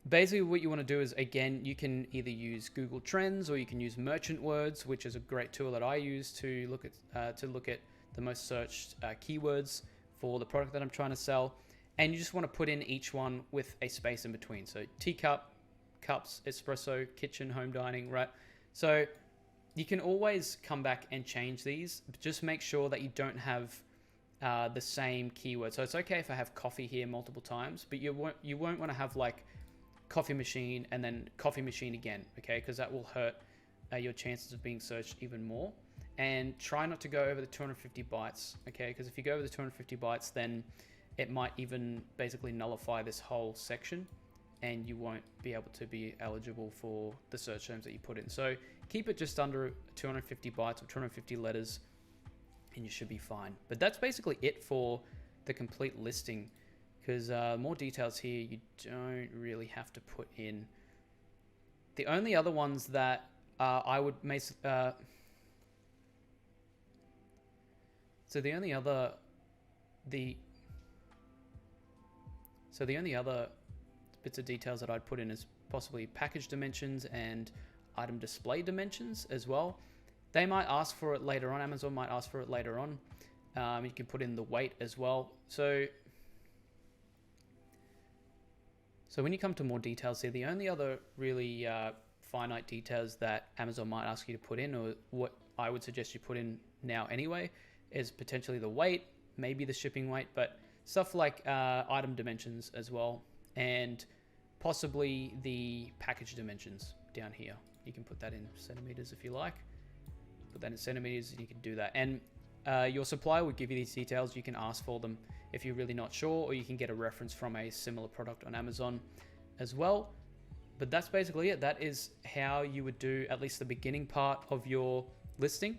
basically what you want to do is, again, you can either use Google Trends or you can use Merchant Words, which is a great tool that I use to look at the most searched keywords for the product that I'm trying to sell. And you just want to put in each one with a space in between. So teacup, cups, espresso, kitchen, home dining, right? So you can always come back and change these, but just make sure that you don't have the same keyword. So it's okay if I have coffee here multiple times, but you won't want to have like coffee machine and then coffee machine again, okay? Because that will hurt your chances of being searched even more. And try not to go over the 250 bytes, okay? Because if you go over the 250 bytes, then it might even basically nullify this whole section and you won't be able to be eligible for the search terms that you put in. So keep it just under 250 bytes or 250 letters and you should be fine. But that's basically it for the complete listing, because more details here you don't really have to put in. The only other ones that I would make, so the only other bits of details that I'd put in is possibly package dimensions and item display dimensions as well. They might ask for it later on. Amazon might ask for it later on. You can put in the weight as well. So when you come to more details here, the only other really finite details that Amazon might ask you to put in, or what I would suggest you put in now anyway, is potentially the weight, maybe the shipping weight, but stuff like item dimensions as well, and possibly the package dimensions down here. You can put that in centimeters if you like. Put that in centimeters and you can do that. And your supplier would give you these details. You can ask for them if you're really not sure, or you can get a reference from a similar product on Amazon as well. But that's basically it. That is how you would do at least the beginning part of your listing.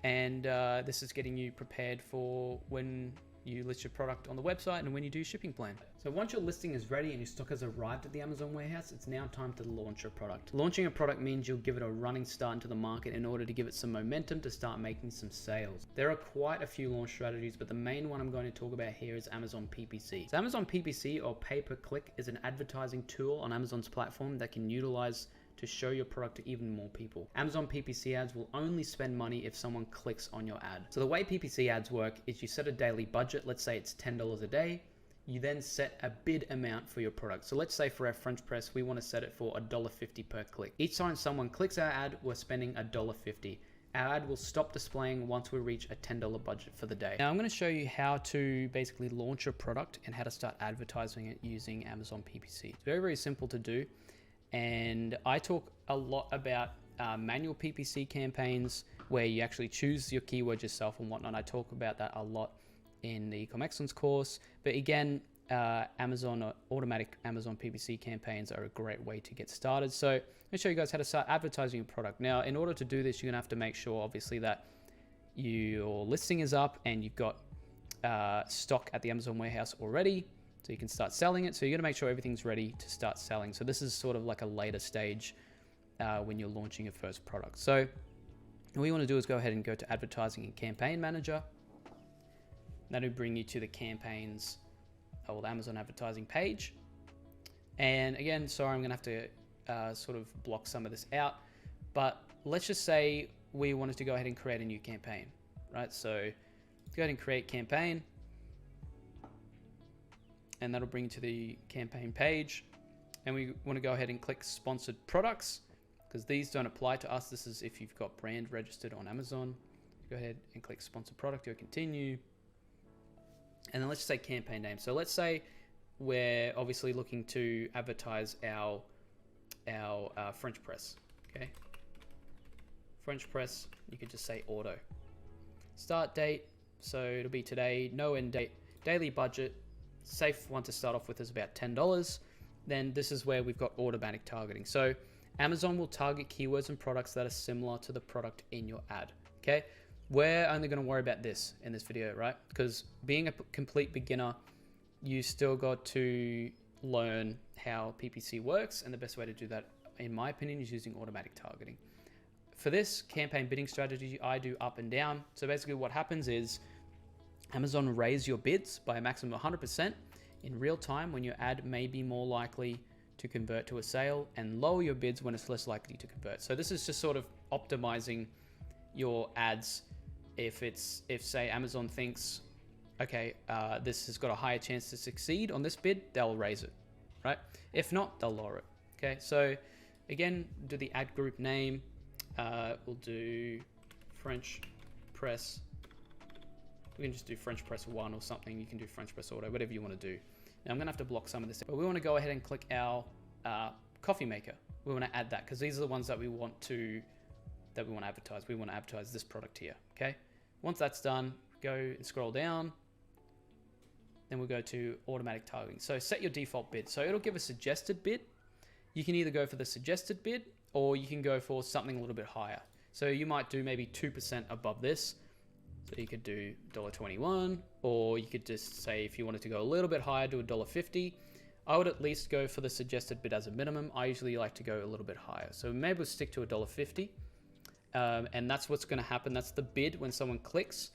And this is getting you prepared for when you list your product on the website and when you do shipping plan. So once your listing is ready and your stock has arrived at the Amazon warehouse, it's now time to launch your product. Launching a product means you'll give it a running start into the market in order to give it some momentum to start making some sales. There are quite a few launch strategies, but the main one I'm going to talk about here is Amazon PPC. So Amazon PPC, or pay per click, is an advertising tool on Amazon's platform that can utilize to show your product to even more people. Amazon PPC ads will only spend money if someone clicks on your ad. So the way PPC ads work is you set a daily budget. Let's say it's $10 a day. You then set a bid amount for your product. So let's say for our French press, we want to set it for $1.50 per click. Each time someone clicks our ad, we're spending $1.50. Our ad will stop displaying once we reach a $10 budget for the day. Now I'm going to show you how to basically launch a product and how to start advertising it using Amazon PPC. It's very, very simple to do. And I talk a lot about manual PPC campaigns where you actually choose your keyword yourself and whatnot. I talk about that a lot in the Ecom Excellence course. But again, Amazon or automatic Amazon PPC campaigns are a great way to get started. So let me show you guys how to start advertising your product. Now, in order to do this, you're gonna have to make sure obviously that your listing is up and you've got stock at the Amazon warehouse already, so you can start selling it. So you're gonna make sure everything's ready to start selling. So this is sort of like a later stage when you're launching your first product. So what you wanna do is go ahead and go to Advertising and Campaign Manager. That'll bring you to the campaigns or the Amazon advertising page. And again, sorry, I'm gonna have to sort of block some of this out, but let's just say we wanted to go ahead and create a new campaign, right? So go ahead and create campaign, and that'll bring you to the campaign page. And we want to go ahead and click sponsored products because these don't apply to us. This is if you've got brand registered on Amazon. Go ahead and click sponsored product, go continue. And then let's just say campaign name. So let's say we're obviously looking to advertise our French press, okay? French press, you could just say auto. Start date, so it'll be today, no end date, daily budget, safe one to start off with is about $10. Then this is where we've got automatic targeting. So Amazon will target keywords and products that are similar to the product in your ad, okay? We're only going to worry about this in this video, right? Because being a complete beginner, you still got to learn how PPC works, and the best way to do that, in my opinion, is using automatic targeting. For this campaign bidding strategy, I do up and down. So basically what happens is Amazon raise your bids by a maximum of 100% in real time when your ad may be more likely to convert to a sale, and lower your bids when it's less likely to convert. So this is just sort of optimizing your ads. If say Amazon thinks, okay, this has got a higher chance to succeed on this bid, they'll raise it, right? If not, they'll lower it, okay? So again, do the ad group name. We'll do French press. We can just do French press 1 or something. You can do French press auto, whatever you want to do. Now I'm gonna have to block some of this, but we want to go ahead and click our coffee maker. We want to add that because these are the ones that we want to advertise. We want to advertise this product here, okay? Once that's done, go and scroll down. Then we'll go to automatic targeting. So set your default bid. So it'll give a suggested bid. You can either go for the suggested bid or you can go for something a little bit higher. So you might do maybe 2% above this. So you could do $1.21, or you could just say if you wanted to go a little bit higher, do $1.50. I would at least go for the suggested bid as a minimum. I usually like to go a little bit higher. So maybe we'll stick to $1.50. And that's what's going to happen. That's the bid when someone clicks.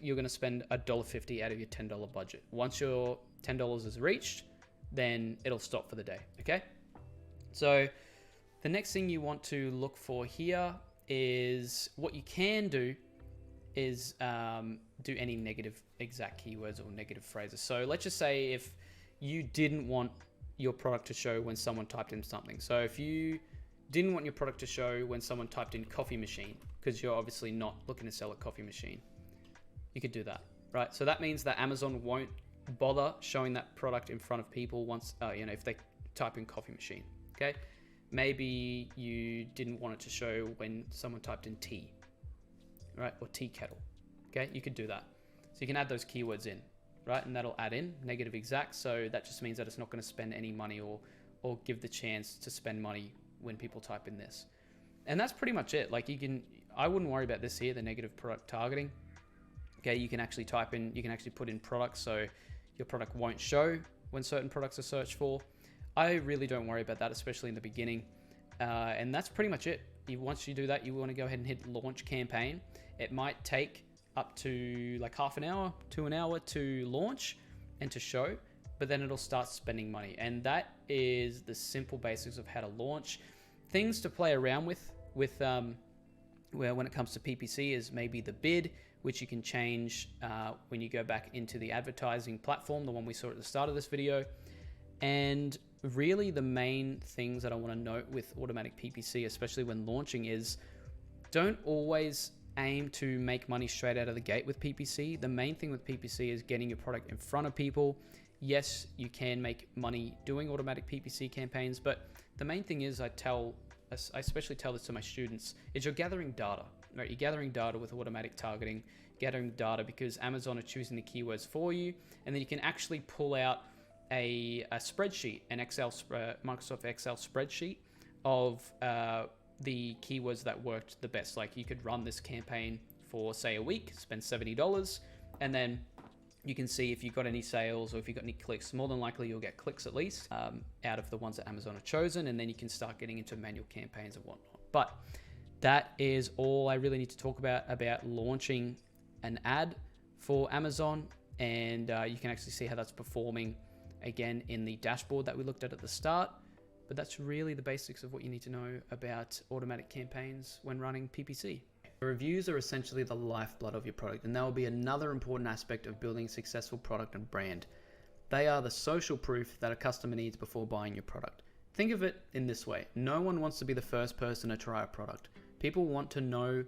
You're going to spend $1.50 out of your $10 budget. Once your $10 is reached, then it'll stop for the day. Okay. So the next thing you want to look for here is what you can do is do any negative exact keywords or negative phrases. So let's just say if you didn't want your product to show when someone typed in something. So if you didn't want your product to show when someone typed in coffee machine, because you're obviously not looking to sell a coffee machine, you could do that, right? So that means that Amazon won't bother showing that product in front of people once, if they type in coffee machine, okay? Maybe you didn't want it to show when someone typed in tea, right? Or tea kettle, okay? You could do that. So you can add those keywords in, right? And that'll add in negative exact. So that just means that it's not going to spend any money or give the chance to spend money when people type in this. And that's pretty much it. Like I wouldn't worry about this here, the negative product targeting. Okay, you can actually type in, you can actually put in products so your product won't show when certain products are searched for. I really don't worry about that, especially in the beginning. And that's pretty much it. Once you do that, you want to go ahead and hit launch campaign. It might take up to like half an hour to an hour to launch and to show, but then it'll start spending money. And that is the simple basics of how to launch. things to play around with where when it comes to PPC is maybe the bid, which you can change when you go back into the advertising platform, the one we saw at the start of this video. And really the main things that I want to note with automatic PPC, especially when launching, is don't always aim to make money straight out of the gate with PPC. The main thing with PPC is getting your product in front of people. Yes, you can make money doing automatic PPC campaigns, but the main thing is I especially tell this to my students, is you're gathering data, right? You're gathering data with automatic targeting, gathering data because Amazon are choosing the keywords for you, and then you can actually pull out a spreadsheet, an Microsoft Excel spreadsheet of the keywords that worked the best. Like you could run this campaign for say a week, spend $70, and then you can see if you've got any sales or if you've got any clicks. More than likely you'll get clicks at least out of the ones that Amazon have chosen, and then you can start getting into manual campaigns and whatnot. But that is all I really need to talk about launching an ad for Amazon, and you can actually see how that's performing again in the dashboard that we looked at the start. But that's really the basics of what you need to know about automatic campaigns when running PPC. The reviews are essentially the lifeblood of your product, and that will be another important aspect of building a successful product and brand. They are the social proof that a customer needs before buying your product. Think of it in this way. No one wants to be the first person to try a product. People want to know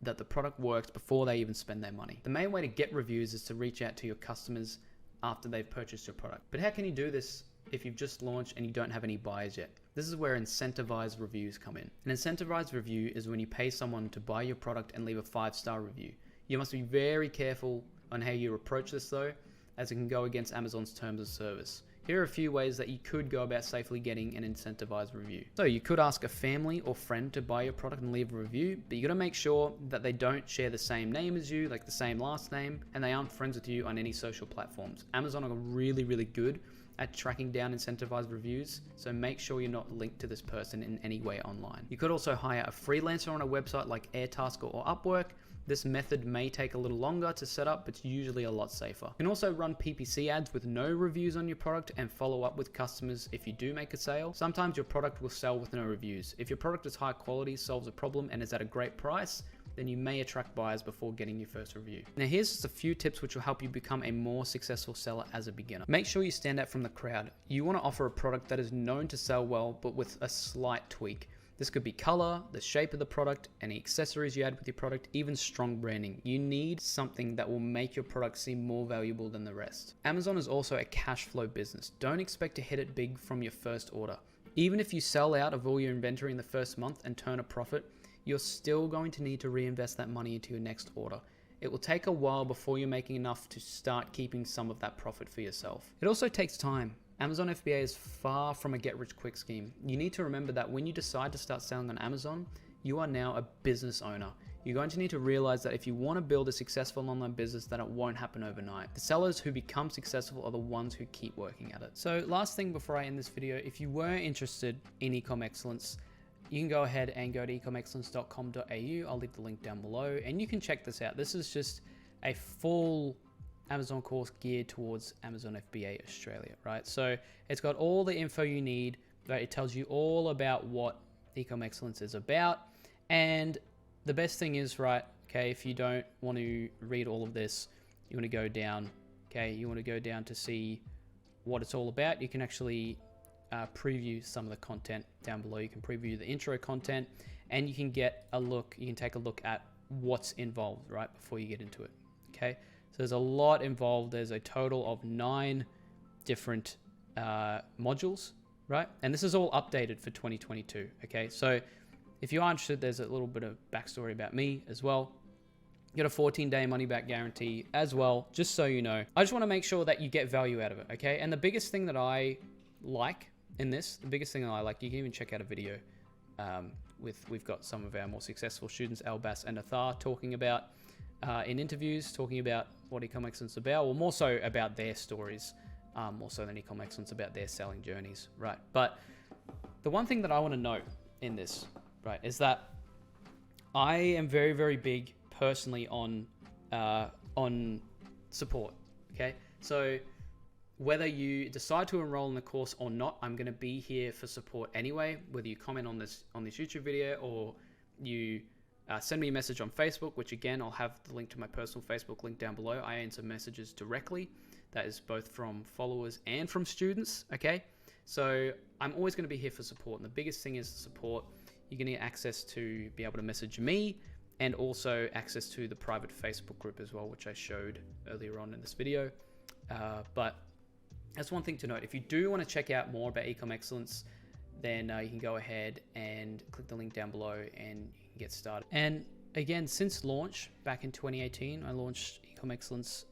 that the product works before they even spend their money. The main way to get reviews is to reach out to your customers after they've purchased your product. But how can you do this if you've just launched and you don't have any buyers yet? This is where incentivized reviews come in. An incentivized review is when you pay someone to buy your product and leave a 5-star review. You must be very careful on how you approach this though, as it can go against Amazon's terms of service. Here are a few ways that you could go about safely getting an incentivized review. So you could ask a family or friend to buy your product and leave a review, but you gotta make sure that they don't share the same name as you, like the same last name, and they aren't friends with you on any social platforms. Amazon are really, really good at tracking down incentivized reviews, so make sure you're not linked to this person in any way online. You could also hire a freelancer on a website like Airtasker or Upwork. This method may take a little longer to set up, but it's usually a lot safer. You can also run PPC ads with no reviews on your product and follow up with customers if you do make a sale. Sometimes your product will sell with no reviews. If your product is high quality, solves a problem, and is at a great price, then you may attract buyers before getting your first review. Now here's just a few tips which will help you become a more successful seller as a beginner. Make sure you stand out from the crowd. You want to offer a product that is known to sell well, but with a slight tweak. This could be color, the shape of the product, any accessories you add with your product, even strong branding. You need something that will make your product seem more valuable than the rest. Amazon is also a cash flow business. Don't expect to hit it big from your first order. Even if you sell out of all your inventory in the first month and turn a profit, you're still going to need to reinvest that money into your next order. It will take a while before you're making enough to start keeping some of that profit for yourself. It also takes time. Amazon FBA is far from a get-rich-quick scheme. You need to remember that when you decide to start selling on Amazon, you are now a business owner. You're going to need to realize that if you want to build a successful online business, that it won't happen overnight. The sellers who become successful are the ones who keep working at it. So last thing before I end this video, if you were interested in Ecom Excellence, you can go ahead and go to ecomexcellence.com.au. I'll leave the link down below and you can check this out. This is just a full Amazon course geared towards Amazon FBA Australia, right? So it's got all the info you need, right? It tells you all about what Ecom Excellence is about. And the best thing is, right, okay, if you don't want to read all of this, you want to go down, okay, you want to go down to see what it's all about. You can actually preview some of the content down below. You can preview the intro content and you can get a look, you can take a look at what's involved, right, before you get into it, okay? So there's a lot involved. There's a total of 9 different modules, right? And this is all updated for 2022, okay? So if you are interested, there's a little bit of backstory about me as well. You got a 14-day money-back guarantee as well, just so you know. I just want to make sure that you get value out of it, okay? And the biggest thing that I like in this, you can even check out a video we've got some of our more successful students, Albas and Athar, talking about in interviews, talking about what Ecom Excellence is about, or more so about their stories, more so than Ecom Excellence about their selling journeys, right? But the one thing that I want to note in this, right, is that I am very, very big personally on support, okay? So whether you decide to enroll in the course or not, I'm going to be here for support anyway, whether you comment on this YouTube video or you send me a message on Facebook, which again, I'll have the link to my personal Facebook link down below. I answer messages directly. That is both from followers and from students, okay? So I'm always going to be here for support. And the biggest thing is support. You're going to get access to be able to message me and also access to the private Facebook group as well, which I showed earlier on in this video. But that's one thing to note. If you do want to check out more about Ecom Excellence, then you can go ahead and click the link down below and you can get started. And again, since launch back in 2018, I launched Ecom Excellence.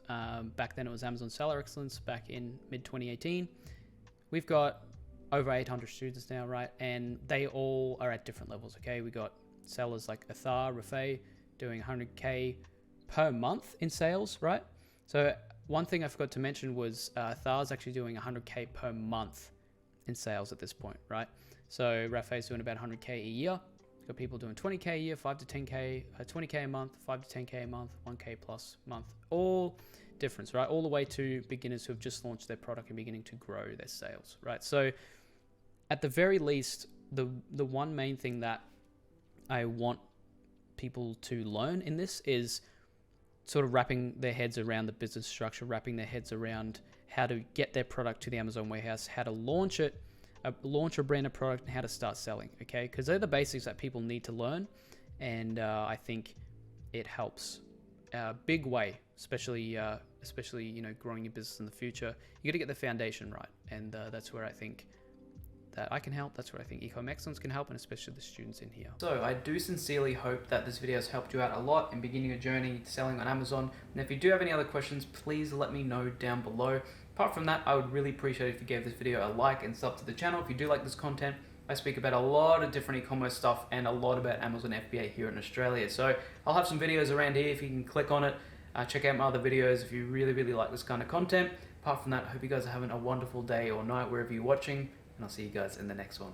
Back then it was Amazon Seller Excellence back in mid 2018. We've got over 800 students now, right? And they all are at different levels, okay? We got sellers like Athar, Rafay doing 100K per month in sales, right? So one thing I forgot to mention was Athar's actually doing 100K per month in sales at this point, right? So Rafay's doing about 100K a year. Got people doing 20K a year, 5 to 10K, 20K a month, 5 to 10K a month, 1K plus month, all different, right? All the way to beginners who have just launched their product and beginning to grow their sales, right? So at the very least, the one main thing that I want people to learn in this is sort of wrapping their heads around the business structure, wrapping their heads around how to get their product to the Amazon warehouse, how to launch it, launch a branded product, and how to start selling, okay? Because they're the basics that people need to learn, and I think it helps a big way, especially you know, growing your business in the future. You got to get the foundation right, and that's where I think that I can help. That's where I think Ecom Excellence can help, and especially the students in here. So I do sincerely hope that this video has helped you out a lot in beginning your journey to selling on Amazon. And if you do have any other questions, please let me know down below. Apart from that, I would really appreciate it if you gave this video a like and sub to the channel. If you do like this content, I speak about a lot of different e-commerce stuff and a lot about Amazon FBA here in Australia. So I'll have some videos around here if you can click on it. Check out my other videos if you really like this kind of content. Apart from that, I hope you guys are having a wonderful day or night wherever you're watching, and I'll see you guys in the next one.